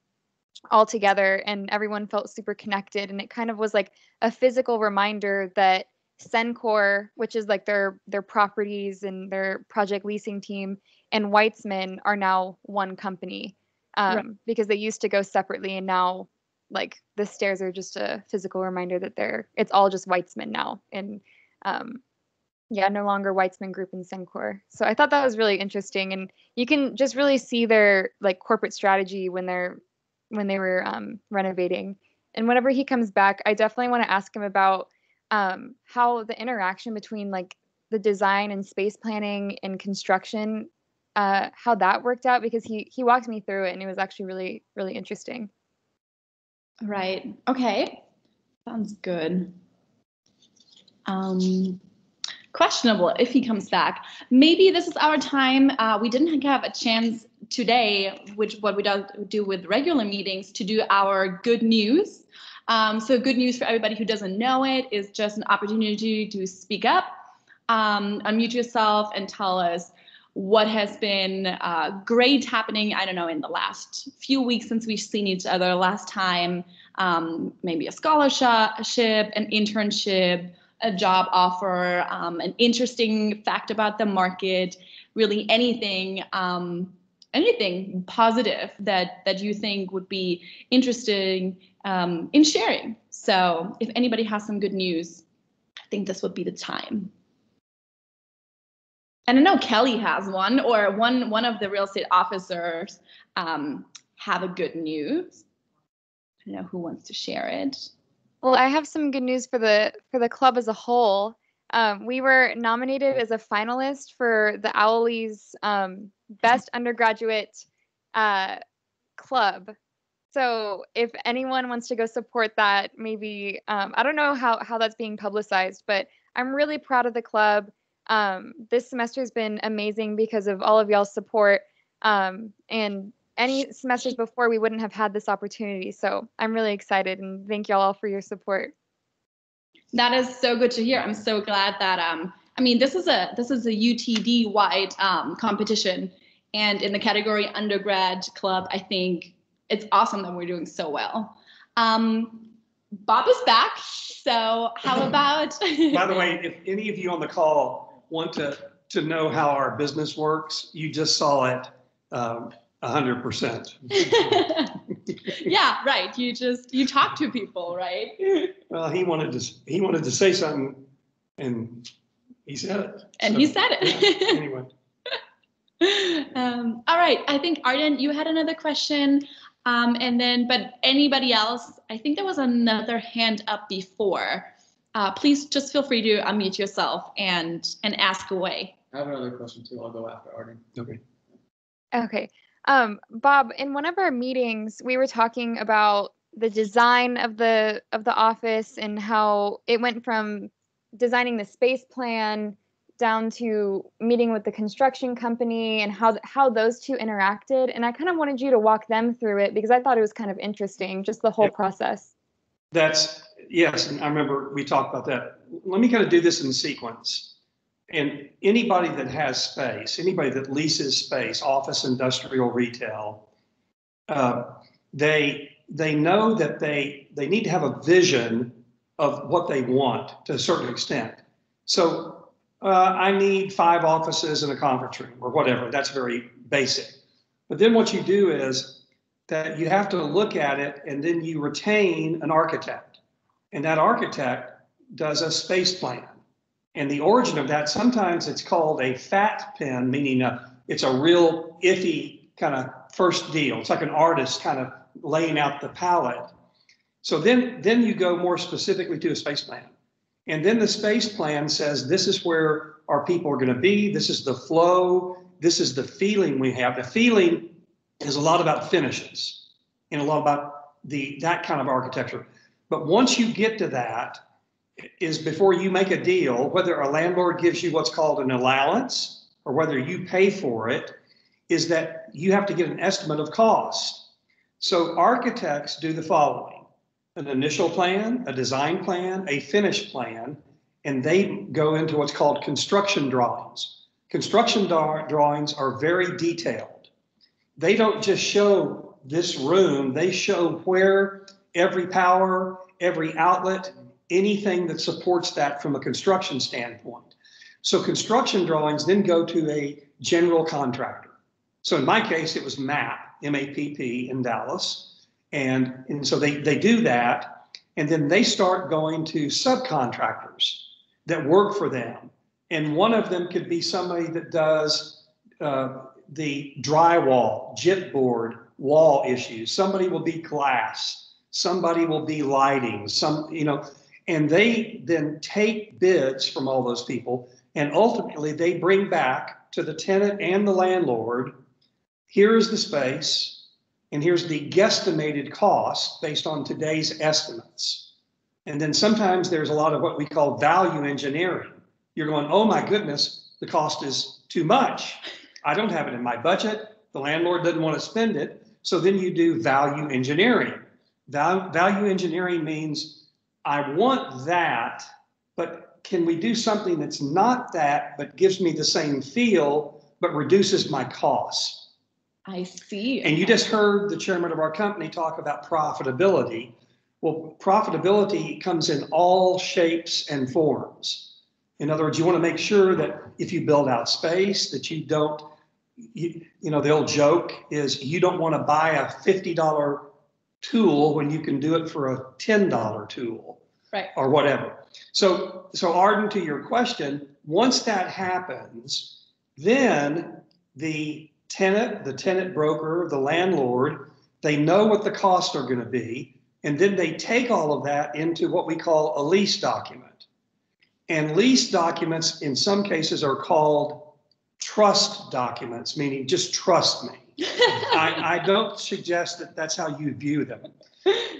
altogether, and everyone felt super connected. And it kind of was like a physical reminder that Sencor, which is like their properties and their project leasing team, and Weitzman are now one company, Right. because they used to go separately, and now like the stairs are just a physical reminder that it's all just Weitzman now, and no longer Weitzman Group and Sencor. So I thought that was really interesting, and you can just really see their like corporate strategy when they were renovating. And whenever he comes back, I definitely want to ask him about how the interaction between like the design and space planning and construction, how that worked out, because he walked me through it, and it was actually really, really interesting. Right. Okay. Sounds good. Questionable if he comes back. Maybe this is our time. We didn't have a chance today, which what we do with regular meetings, to do our good news. So good news for everybody who doesn't know it is just an opportunity to speak up, unmute yourself and tell us what has been great happening, I don't know, in the last few weeks since we've seen each other last time, maybe a scholarship, an internship, a job offer, an interesting fact about the market, really anything positive that you think would be interesting in sharing. So if anybody has some good news, I think this would be the time. And I know Kelly has one, or one of the real estate officers have a good news. I don't know who wants to share it. Well, I have some good news for the club as a whole. We were nominated as a finalist for the Owleys Best Undergraduate Club. So if anyone wants to go support that, maybe I don't know how that's being publicized, but I'm really proud of the club. This semester has been amazing because of all of y'all's support. And any semesters before, we wouldn't have had this opportunity. So I'm really excited, and thank y'all all for your support. That is so good to hear. I'm so glad that I mean, this is a UTD wide competition, and in the category undergrad club, I think it's awesome that we're doing so well. Bob is back, so how about? By the way, if any of you on the call want to know how our business works, you just saw it 100%. Yeah, right. You talk to people, right? Well, he wanted to say something, and he said it. And he said it. Yeah, anyway. All right. I think Arden, you had another question, and then, but anybody else? I think there was another hand up before. Please just feel free to unmute yourself and ask away. I have another question too. I'll go after Arden. Okay. Okay. Bob, in one of our meetings, we were talking about the design of the office and how it went from designing the space plan down to meeting with the construction company and how those two interacted. And I kind of wanted you to walk them through it because I thought it was kind of interesting, just the whole process. Yes, and I remember we talked about that. Let me kind of do this in sequence. And anybody that has space, anybody that leases space, office, industrial, retail, they know that they need to have a vision of what they want to a certain extent. So I need 5 offices and a conference room or whatever. That's very basic. But then what you do is that you have to look at it, and then you retain an architect. And that architect does a space plan. And the origin of that, sometimes it's called a fat pen, meaning it's a real iffy kind of first deal. It's like an artist kind of laying out the palette. So then you go more specifically to a space plan. And then the space plan says, this is where our people are going to be. This is the flow. This is the feeling we have. The feeling is a lot about finishes and a lot about that kind of architecture. But once you get to that, is before you make a deal, whether a landlord gives you what's called an allowance or whether you pay for it, is that you have to get an estimate of cost. So architects do the following: an initial plan, a design plan, a finish plan, and they go into what's called construction drawings. Construction drawings are very detailed. They don't just show this room, they show where every power, every outlet, anything that supports that from a construction standpoint. So construction drawings then go to a general contractor. So in my case, it was MAPP, M-A-P-P in Dallas. And so they do that, and then they start going to subcontractors that work for them. And one of them could be somebody that does the drywall, gypboard, wall issues. Somebody will be glass. Somebody will be lighting. And they then take bids from all those people, and ultimately they bring back to the tenant and the landlord, here's the space, and here's the guesstimated cost based on today's estimates. And then sometimes there's a lot of what we call value engineering. You're going, oh my goodness, the cost is too much. I don't have it in my budget. The landlord doesn't want to spend it. So then you do value engineering. Value engineering means I want that, but can we do something that's not that, but gives me the same feel, but reduces my costs? I see. And you just heard the chairman of our company talk about profitability. Well, profitability comes in all shapes and forms. In other words, you want to make sure that if you build out space, that you don't, the old joke is you don't want to buy a $50 tool when you can do it for a $10 tool, right, or whatever. So Arden, to your question, once that happens, Then the tenant broker, the landlord, they know what the costs are going to be. And then they take all of that into what we call a lease document. And lease documents in some cases are called trust documents, meaning just trust me. I don't suggest that that's how you view them.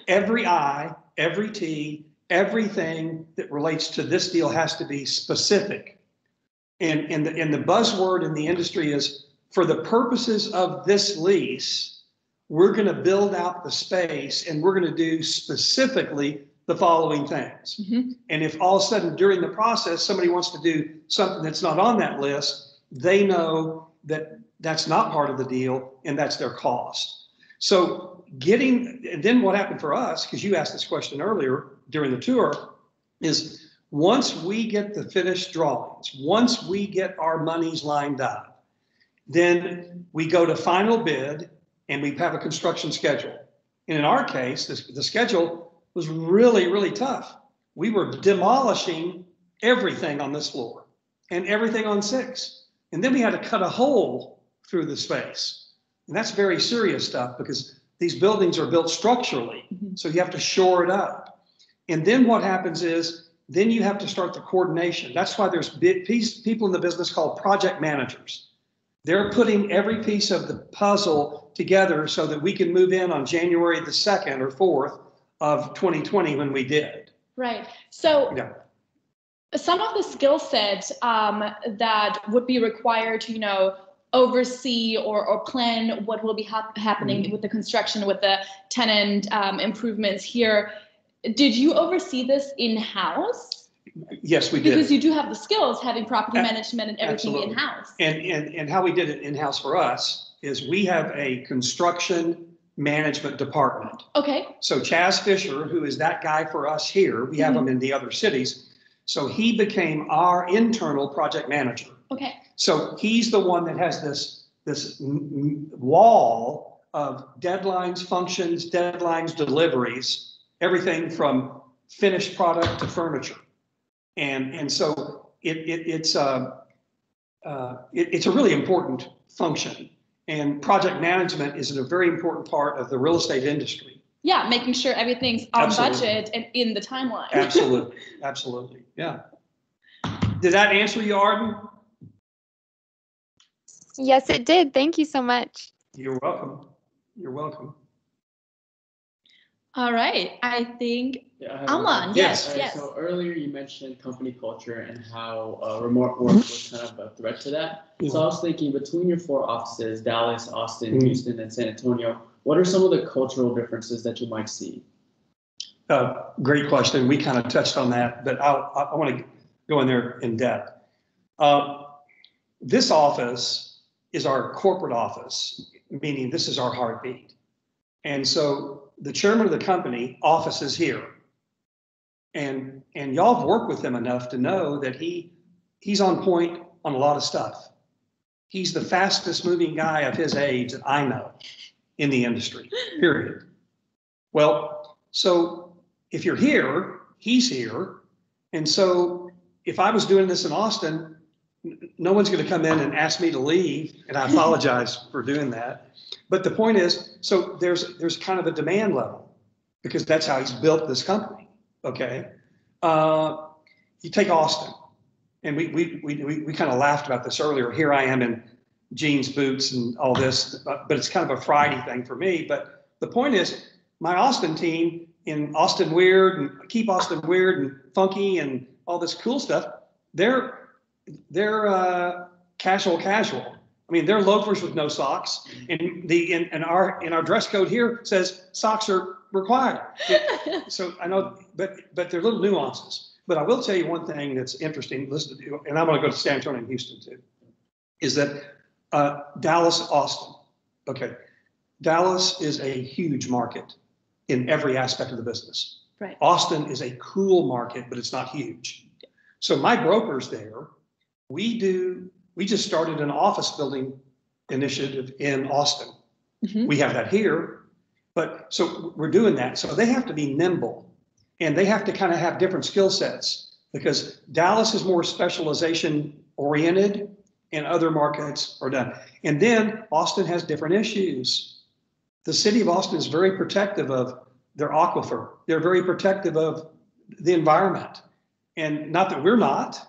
Every I, every T, everything that relates to this deal has to be specific. And the buzzword in the industry is, for the purposes of this lease, we're going to build out the space and we're going to do specifically the following things. Mm-hmm. And if all of a sudden during the process, somebody wants to do something that's not on that list, they know that that's not part of the deal and that's their cost. So and then what happened for us, because you asked this question earlier during the tour, is once we get the finished drawings, once we get our monies lined up, then we go to final bid and we have a construction schedule. And in our case, the schedule was really, really tough. We were demolishing everything on this floor and everything on 6. And then we had to cut a hole through the space. And that's very serious stuff because these buildings are built structurally. Mm-hmm. So you have to shore it up. And then what happens is, then you have to start the coordination. That's why there's people in the business called project managers. They're putting every piece of the puzzle together so that we can move in on January the 2nd or 4th of 2020 when we did. Right. So Yeah. some of the skill sets that would be required to, oversee or plan what will be happening with the construction, with the tenant improvements here. Did you oversee this in-house? Yes, we did. Because you do have the skills, having property management and everything Absolutely. in-house. And how we did it in-house for us is we have a construction management department. Okay. So Chaz Fisher, who is that guy for us here, we have him in the other cities. So he became our internal project manager. Okay. So he's the one that has this wall of deadlines, functions, deadlines, deliveries, everything from finished product to furniture. And so it's a really important function. And project management is a very important part of the real estate industry. Yeah, making sure everything's on Absolutely. budget and in the timeline. Absolutely, absolutely, yeah. Did that answer you, Arden? Yes, it did. Thank you so much. You're welcome. You're welcome. All right. I think Yeah, I have Alman, Yes. Alright, yes. So earlier you mentioned company culture and how remote work was kind of a threat to that. So I was thinking, between your 4 offices, Dallas, Austin, Houston, and San Antonio, what are some of the cultural differences that you might see? Great question. We kind of touched on that, but I want to go in there in depth. This office is our corporate office, meaning this is our heartbeat. And so the chairman of the company office is here. And y'all have worked with him enough to know that he's on point on a lot of stuff. He's the fastest moving guy of his age that I know in the industry, period. Well, so if you're here, he's here. And so if I was doing this in Austin, no one's going to come in and ask me to leave. And I apologize for doing that. But the point is, so there's kind of a demand level because that's how he's built this company. Okay. You take Austin, and we kind of laughed about this earlier. Here I am in jeans, boots, and all this, but it's kind of a Friday thing for me. But the point is, my Austin team in Austin Weird and Keep Austin Weird and Funky and all this cool stuff, they're casual. I mean, they're loafers with no socks, and in our dress code here says socks are required. So I know, but there are little nuances. But I will tell you one thing that's interesting. Listen to, and I'm going to go to San Antonio and Houston too, is that Dallas, Austin. Okay, Dallas is a huge market in every aspect of the business. Right. Austin is a cool market, but it's not huge. So my brokers there, we just started an office building initiative in Austin. Mm-hmm. We have that here, but so we're doing that. So they have to be nimble and they have to kind of have different skill sets because Dallas is more specialization oriented and other markets are done. And then Austin has different issues. The city of Austin is very protective of their aquifer. They're very protective of the environment. And not that we're not,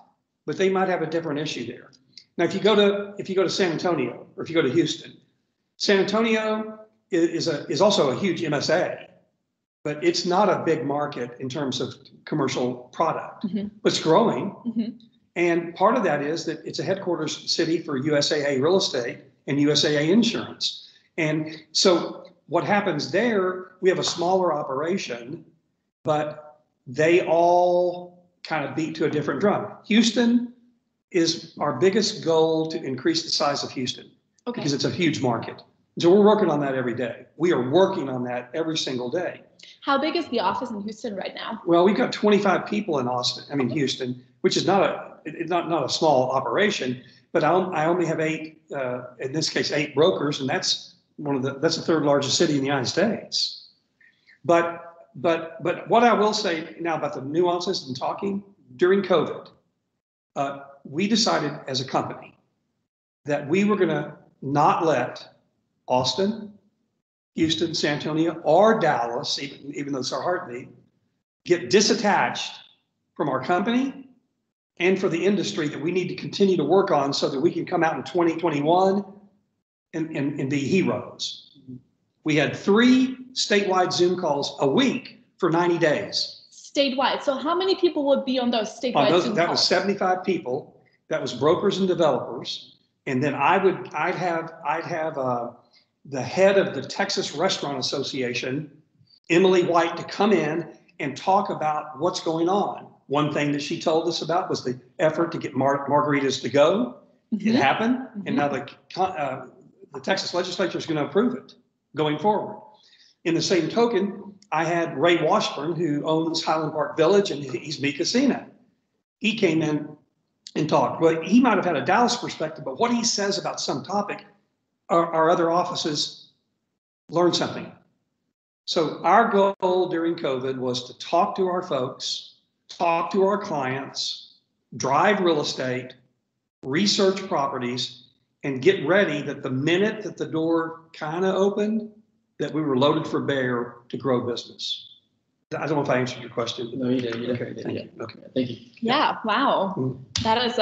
but they might have a different issue there. Now, if you go to San Antonio, or if you go to Houston, San Antonio is also a huge MSA, but it's not a big market in terms of commercial product. Mhm. But it's growing. Mhm. And part of that is that it's a headquarters city for USAA real estate and USAA insurance. And so what happens there, we have a smaller operation, but they all kind of beat to a different drum. Houston is our biggest goal, to increase the size of Houston, Okay. because it's a huge market. So we're working on that every day. We are working on that every single day. How big is the office in Houston right now? Well, we've got 25 people in Houston, which is not a small operation, but I only have eight, in this case, 8 brokers, and that's the third largest city in the United States. But what I will say now about the nuances in talking, during COVID, we decided as a company that we were gonna not let Austin, Houston, San Antonio, or Dallas, even though it's our heartbeat, get disattached from our company and for the industry that we need to continue to work on, so that we can come out in 2021 and be heroes. We had 3 statewide Zoom calls a week for 90 days. Statewide. So how many people would be on those statewide Zoom That calls? was 75 people. That was brokers and developers. And then I'd have the head of the Texas Restaurant Association, Emily White, to come in and talk about what's going on. One thing that she told us about was the effort to get margaritas to go. Mhm. It happened, Mhm. and now the Texas legislature is going to approve it going forward. In the same token, I had Ray Washburn, who owns Highland Park Village, and he's Mi Casino. He came in and talked. Well, he might have had a Dallas perspective, but what he says about some topic, our other offices learn something. So our goal during COVID was to talk to our folks, talk to our clients, drive real estate, research properties, and get ready that the minute that the door kind of opened, that we were loaded for bear to grow business. I don't know if I answered your question. No, you did. You Okay, definitely thank did. you. Okay. Thank you. Yeah. Wow. Mm. That is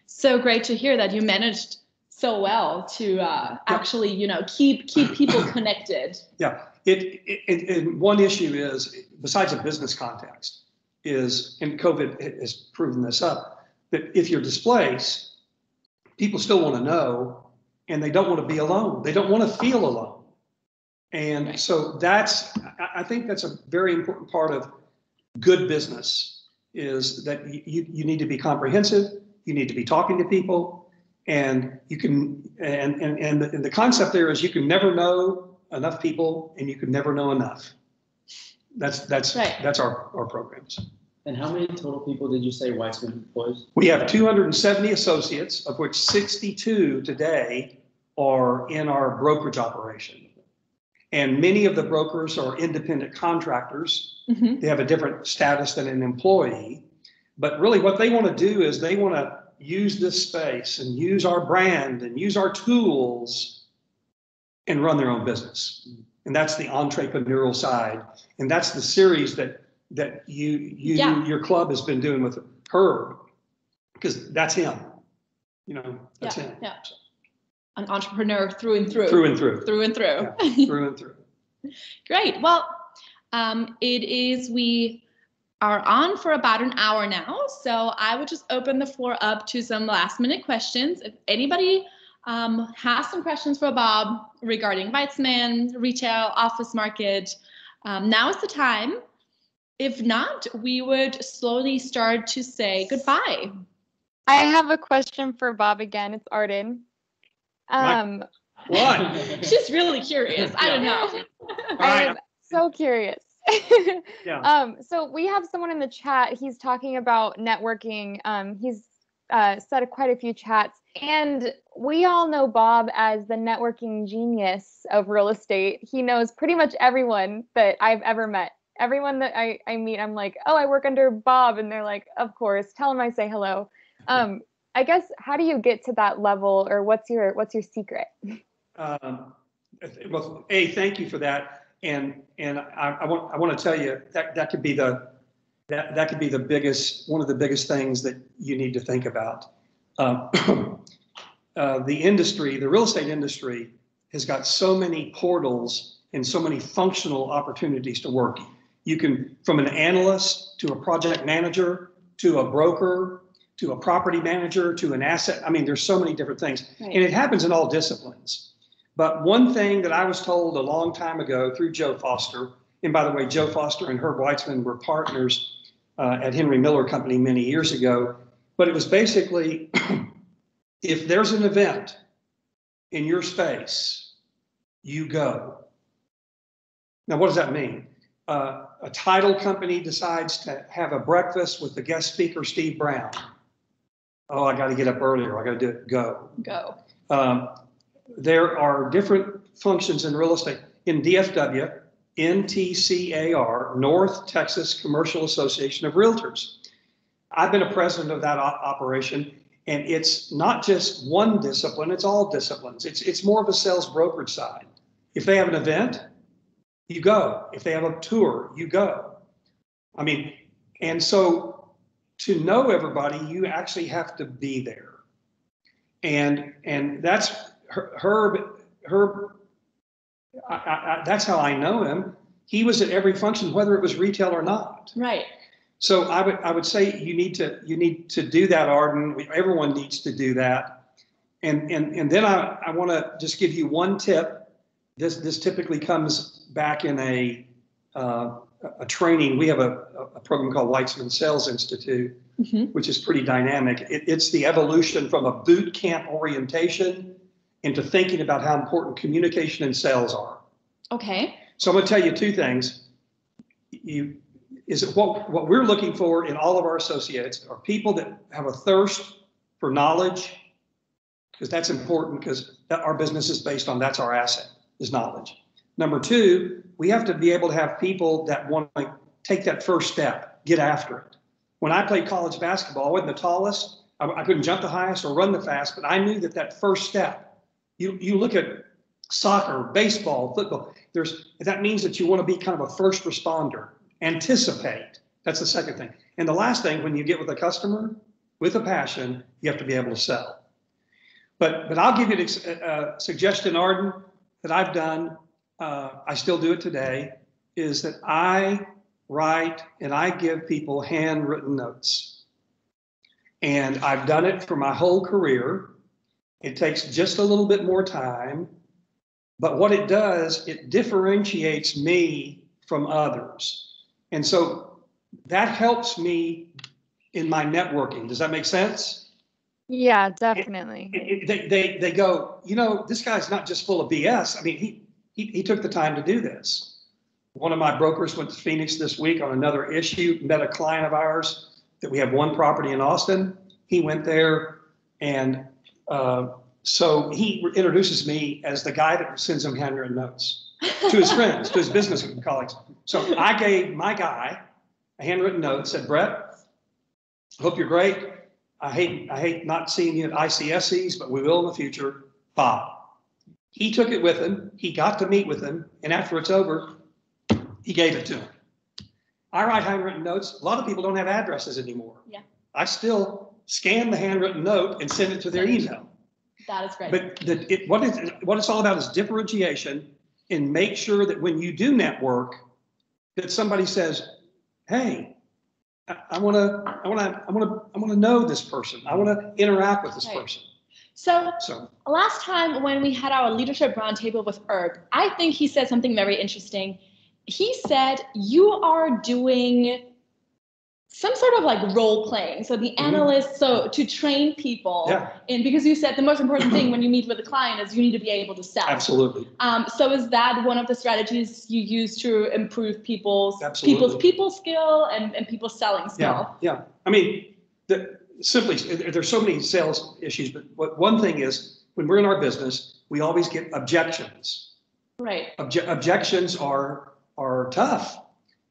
so great to hear that you managed so well to actually, keep people connected. Yeah. And one issue is, besides a business context, and COVID has proven this up, that if you're displaced, people still want to know, and they don't want to be alone. They don't want to feel alone. And Right. so I think that's a very important part of good business, is that you need to be comprehensive. You need to be talking to people, and you can, and the concept there is you can never know enough people, and you can never know enough. That's Right. That's our programs. And how many total people did you say Weitzman employs? We have 270 associates, of which 62 today are in our brokerage operation. And many of the brokers are independent contractors. Mhm. They have a different status than an employee. But really what they want to do is they want to use this space and use our brand and use our tools and run their own business. And that's the entrepreneurial side. And that's the series that Yeah. your club has been doing with Herb, because that's him. That's Yeah, him. yeah. An entrepreneur through and through. Through and through. Through and through. Yeah, through and through. Great. Well, we are on for about an hour now, so I would just open the floor up to some last minute questions. If anybody has some questions for Bob regarding Weitzman, retail, office market, now is the time. If not, we would slowly start to say goodbye. I have a question for Bob again. It's Arden. What? She's really curious. I don't know. I'm so curious. Yeah. So we have someone in the chat. He's talking about networking. He's said quite a few chats, and we all know Bob as the networking genius of real estate. He knows pretty much everyone that I've ever met. Everyone that I meet, I'm like, oh, I work under Bob, and they're like, of course. Tell him I say hello. I guess, how do you get to that level, or what's your secret? Well, thank you for that. And I want to tell you that could be that could be one of the biggest things that you need to think about. The real estate industry has got so many portals and so many functional opportunities to work. You can, from an analyst to a project manager to a broker to a property manager to an asset. I mean, there's so many different things, right. And it happens in all disciplines. But one thing that I was told a long time ago through Joe Foster, and by the way, Joe Foster and Herb Weitzman were partners at Henry Miller Company many years ago. But it was basically, if there's an event in your space, you go. Now, what does that mean? A title company decides to have a breakfast with the guest speaker, Steve Brown. Oh, I got to get up earlier. I got to do it. Go. Go. There are different functions in real estate. In DFW, NTCAR, North Texas Commercial Association of Realtors. I've been a president of that operation, and it's not just one discipline, it's all disciplines. It's more of a sales brokerage side. If they have an event, you go. If they have a tour, you go. I mean, and so to know everybody, you actually have to be there. And that's Herb, that's how I know him. He was at every function, whether it was retail or not. Right. So I would say you need to do that, Arden. Everyone needs to do that. And then I want to just give you one tip. This typically comes back in a training. We have a program called Weitzman Sales Institute, which is pretty dynamic. It's the evolution from a boot camp orientation into thinking about how important communication and sales are. Okay. So I'm going to tell you two things. What we're looking for in all of our associates are people that have a thirst for knowledge, because that's important, because our business is based on, that's our asset, is knowledge. Number two, we have to be able to have people that want to take that first step, get after it. When I played college basketball, I wasn't the tallest, I couldn't jump the highest or run the fast, but I knew that first step. You look at soccer, baseball, football, that means that you want to be kind of a first responder. Anticipate. That's the second thing. And the last thing, when you get with a customer with a passion, you have to be able to sell. But I'll give you a suggestion, Arden, that I've done. I still do it today, is that I write and I give people handwritten notes. And I've done it for my whole career. It takes just a little bit more time, but what it does, it differentiates me from others. And so that helps me in my networking. Does that make sense? Yeah, definitely. They go, this guy's not just full of BS. I mean, he took the time to do this. One of my brokers went to Phoenix this week on another issue, met a client of ours that we have one property in Austin. He went there, and so he introduces me as the guy that sends him handwritten notes to his friends, to his business colleagues. So I gave my guy a handwritten note, said, Brett, hope you're great. I hate not seeing you at ICSCs, but we will in the future. Bob. He took it with him. He got to meet with him. And after it's over, he gave it to him. I write handwritten notes. A lot of people don't have addresses anymore. Yeah. I still scan the handwritten note and send it to their email. That is great. But what it's all about is differentiation, and make sure that when you do network, that somebody says, hey, I want to know this person. I want to interact with this person. So last time when we had our leadership roundtable with Herb, I think he said something very interesting. He said you are doing some sort of like role playing. So the analyst, so to train people. Yeah. And because you said the most important thing when you meet with a client is you need to be able to sell. Absolutely. So is that one of the strategies you use to improve people's people skill and people's selling skill? Yeah. I mean, there's so many sales issues, but one thing is when we're in our business, we always get objections. Right. Objections are tough.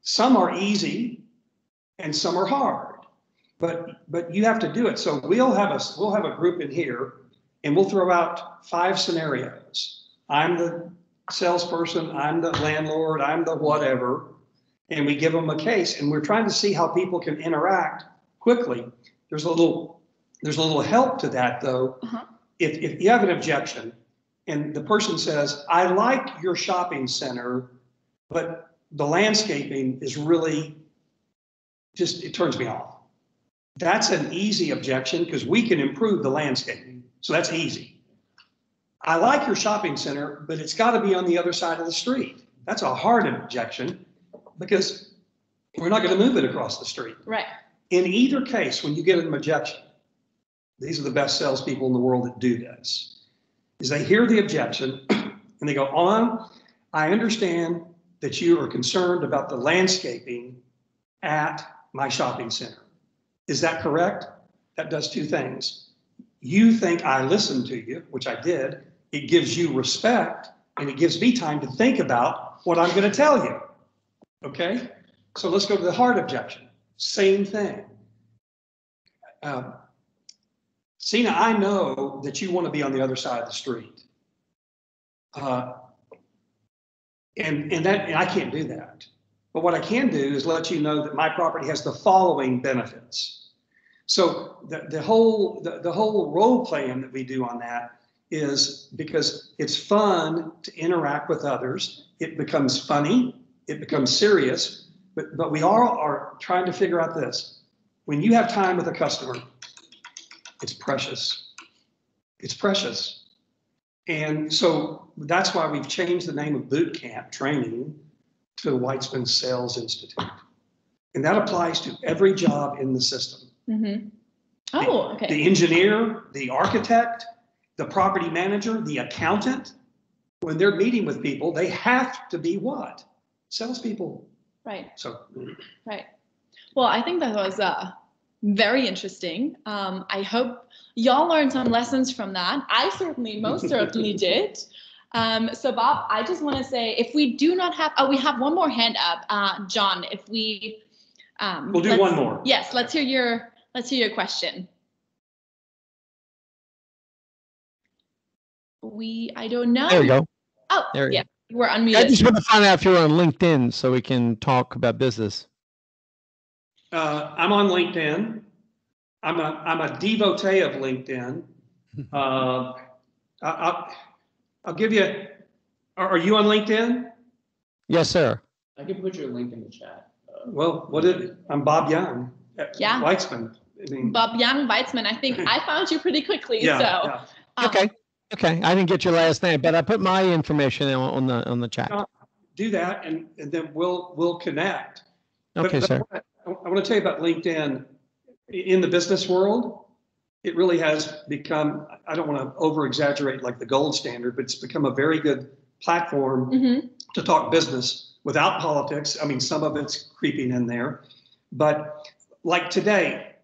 Some are easy and some are hard. but you have to do it. So we'll have a group in here, and we'll throw out 5 scenarios. I'm the salesperson, I'm the landlord, I'm the whatever, and we give them a case, and we're trying to see how people can interact quickly. There's a little help to that though. If you have an objection and the person says, I like your shopping center, but the landscaping is really it turns me off. That's an easy objection because we can improve the landscaping. So that's easy. I like your shopping center, but it's got to be on the other side of the street. That's a hard objection because we're not going to move it across the street. Right. In either case, when you get an objection, these are the best salespeople in the world that do this, is they hear the objection and they go on, I understand that you are concerned about the landscaping at my shopping center. Is that correct? That does 2 things. You think I listened to you, which I did. It gives you respect, and it gives me time to think about what I'm going to tell you. Okay? So let's go to the hard objection. Same thing. Cena, I know that you want to be on the other side of the street. And I can't do that. But what I can do is let you know that my property has the following benefits. So the whole role playing that we do on that is because it's fun to interact with others. It becomes funny. It becomes serious. But we all are trying to figure out this. When you have time with a customer, it's precious. It's precious. And so that's why we've changed the name of boot camp training to the Weitzman Sales Institute. And that applies to every job in the system. Oh, okay. The engineer, the architect, the property manager, the accountant, when they're meeting with people, they have to be what? Salespeople. Right. So. Right. Well, I think that was very interesting. I hope y'all learned some lessons from that. I most certainly did. So Bob, I just want to say, if we do not have, we have one more hand up. John, if we, we'll do one more. Yes, let's hear your question. I don't know. There we go. Oh, there yeah, we're unmuted. I just want to find out if you're on LinkedIn so we can talk about business. I'm on LinkedIn. I'm a devotee of LinkedIn. I'll give you. Are you on LinkedIn? Yes, sir. I can put your link in the chat. Well, I'm Bob Young. Yeah. Weitzman. I mean, Bob Young, Weitzman. I think I found you pretty quickly. Yeah, so. yeah. Okay. Okay. I didn't get your last name, but I put my information on the chat. Do that, and then we'll connect. Okay, sir. I want to tell you about LinkedIn. In the business world, it really has become, I don't want to over exaggerate like the gold standard, but it's become a very good platform to talk business without politics. I mean, some of it's creeping in there, but like today,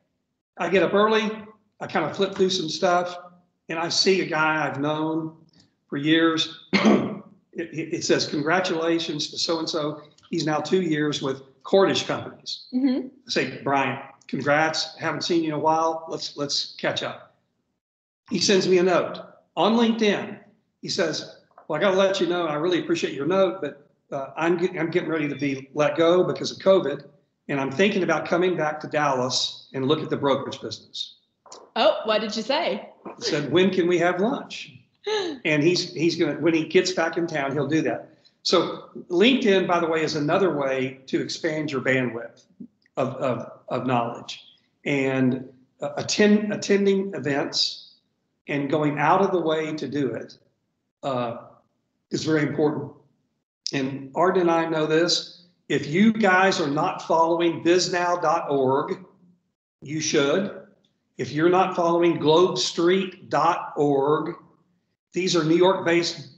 I get up early, I kind of flip through some stuff, and I see a guy I've known for years. It says, congratulations to so-and-so. He's now 2 years with Cordish companies. I say, Brian, congrats. Haven't seen you in a while. Let's catch up. He sends me a note on LinkedIn. He says, well, I got to let you know, I really appreciate your note, but I'm getting ready to be let go because of COVID. And I'm thinking about coming back to Dallas and look at the brokerage business. Oh, what did you say? He said, when can we have lunch? And he's going to, when he gets back in town, he'll do that. So LinkedIn, by the way, is another way to expand your bandwidth of knowledge, and attending events and going out of the way to do it is very important. And Arden and I know this. If you guys are not following biznow.org, you should. If you're not following globestreet.org, these are New York-based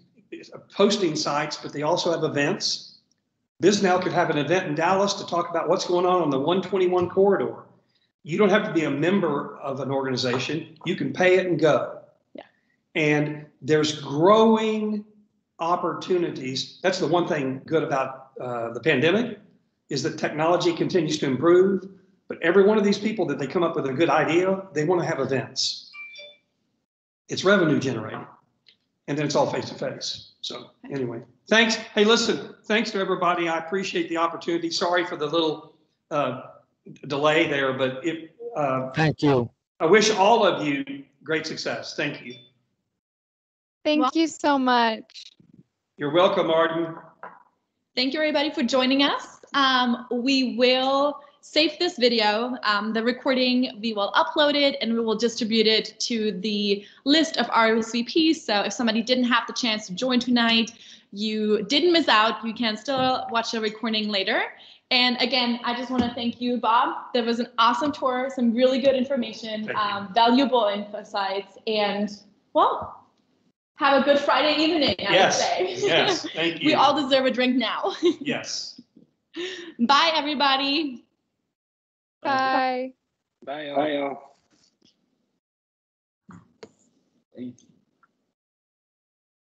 posting sites, but they also have events. BizNow could have an event in Dallas to talk about what's going on the 121 corridor. You don't have to be a member of an organization. You can pay it and go. Yeah. And there's growing opportunities. That's the one thing good about the pandemic, is that technology continues to improve. But every one of these people that they come up with a good idea, they want to have events. It's revenue generating. And then it's all face to face. So anyway, thanks. Hey, listen, thanks to everybody. I appreciate the opportunity. Sorry for the little delay there, but Thank you. I wish all of you great success. Thank you. Thank you so much. You're welcome, Arden. Thank you, everybody, for joining us. We will save this video, the recording, we will upload it, and we will distribute it to the list of RSVPs. So if somebody didn't have the chance to join tonight, you didn't miss out. You can still watch the recording later. And again, I just want to thank you, Bob. That was an awesome tour, some really good information, valuable insights, and well, have a good Friday evening, I would say. Yes, thank you. We all deserve a drink now. Yes. Bye, everybody. Bye. Bye, y'all. Thank you.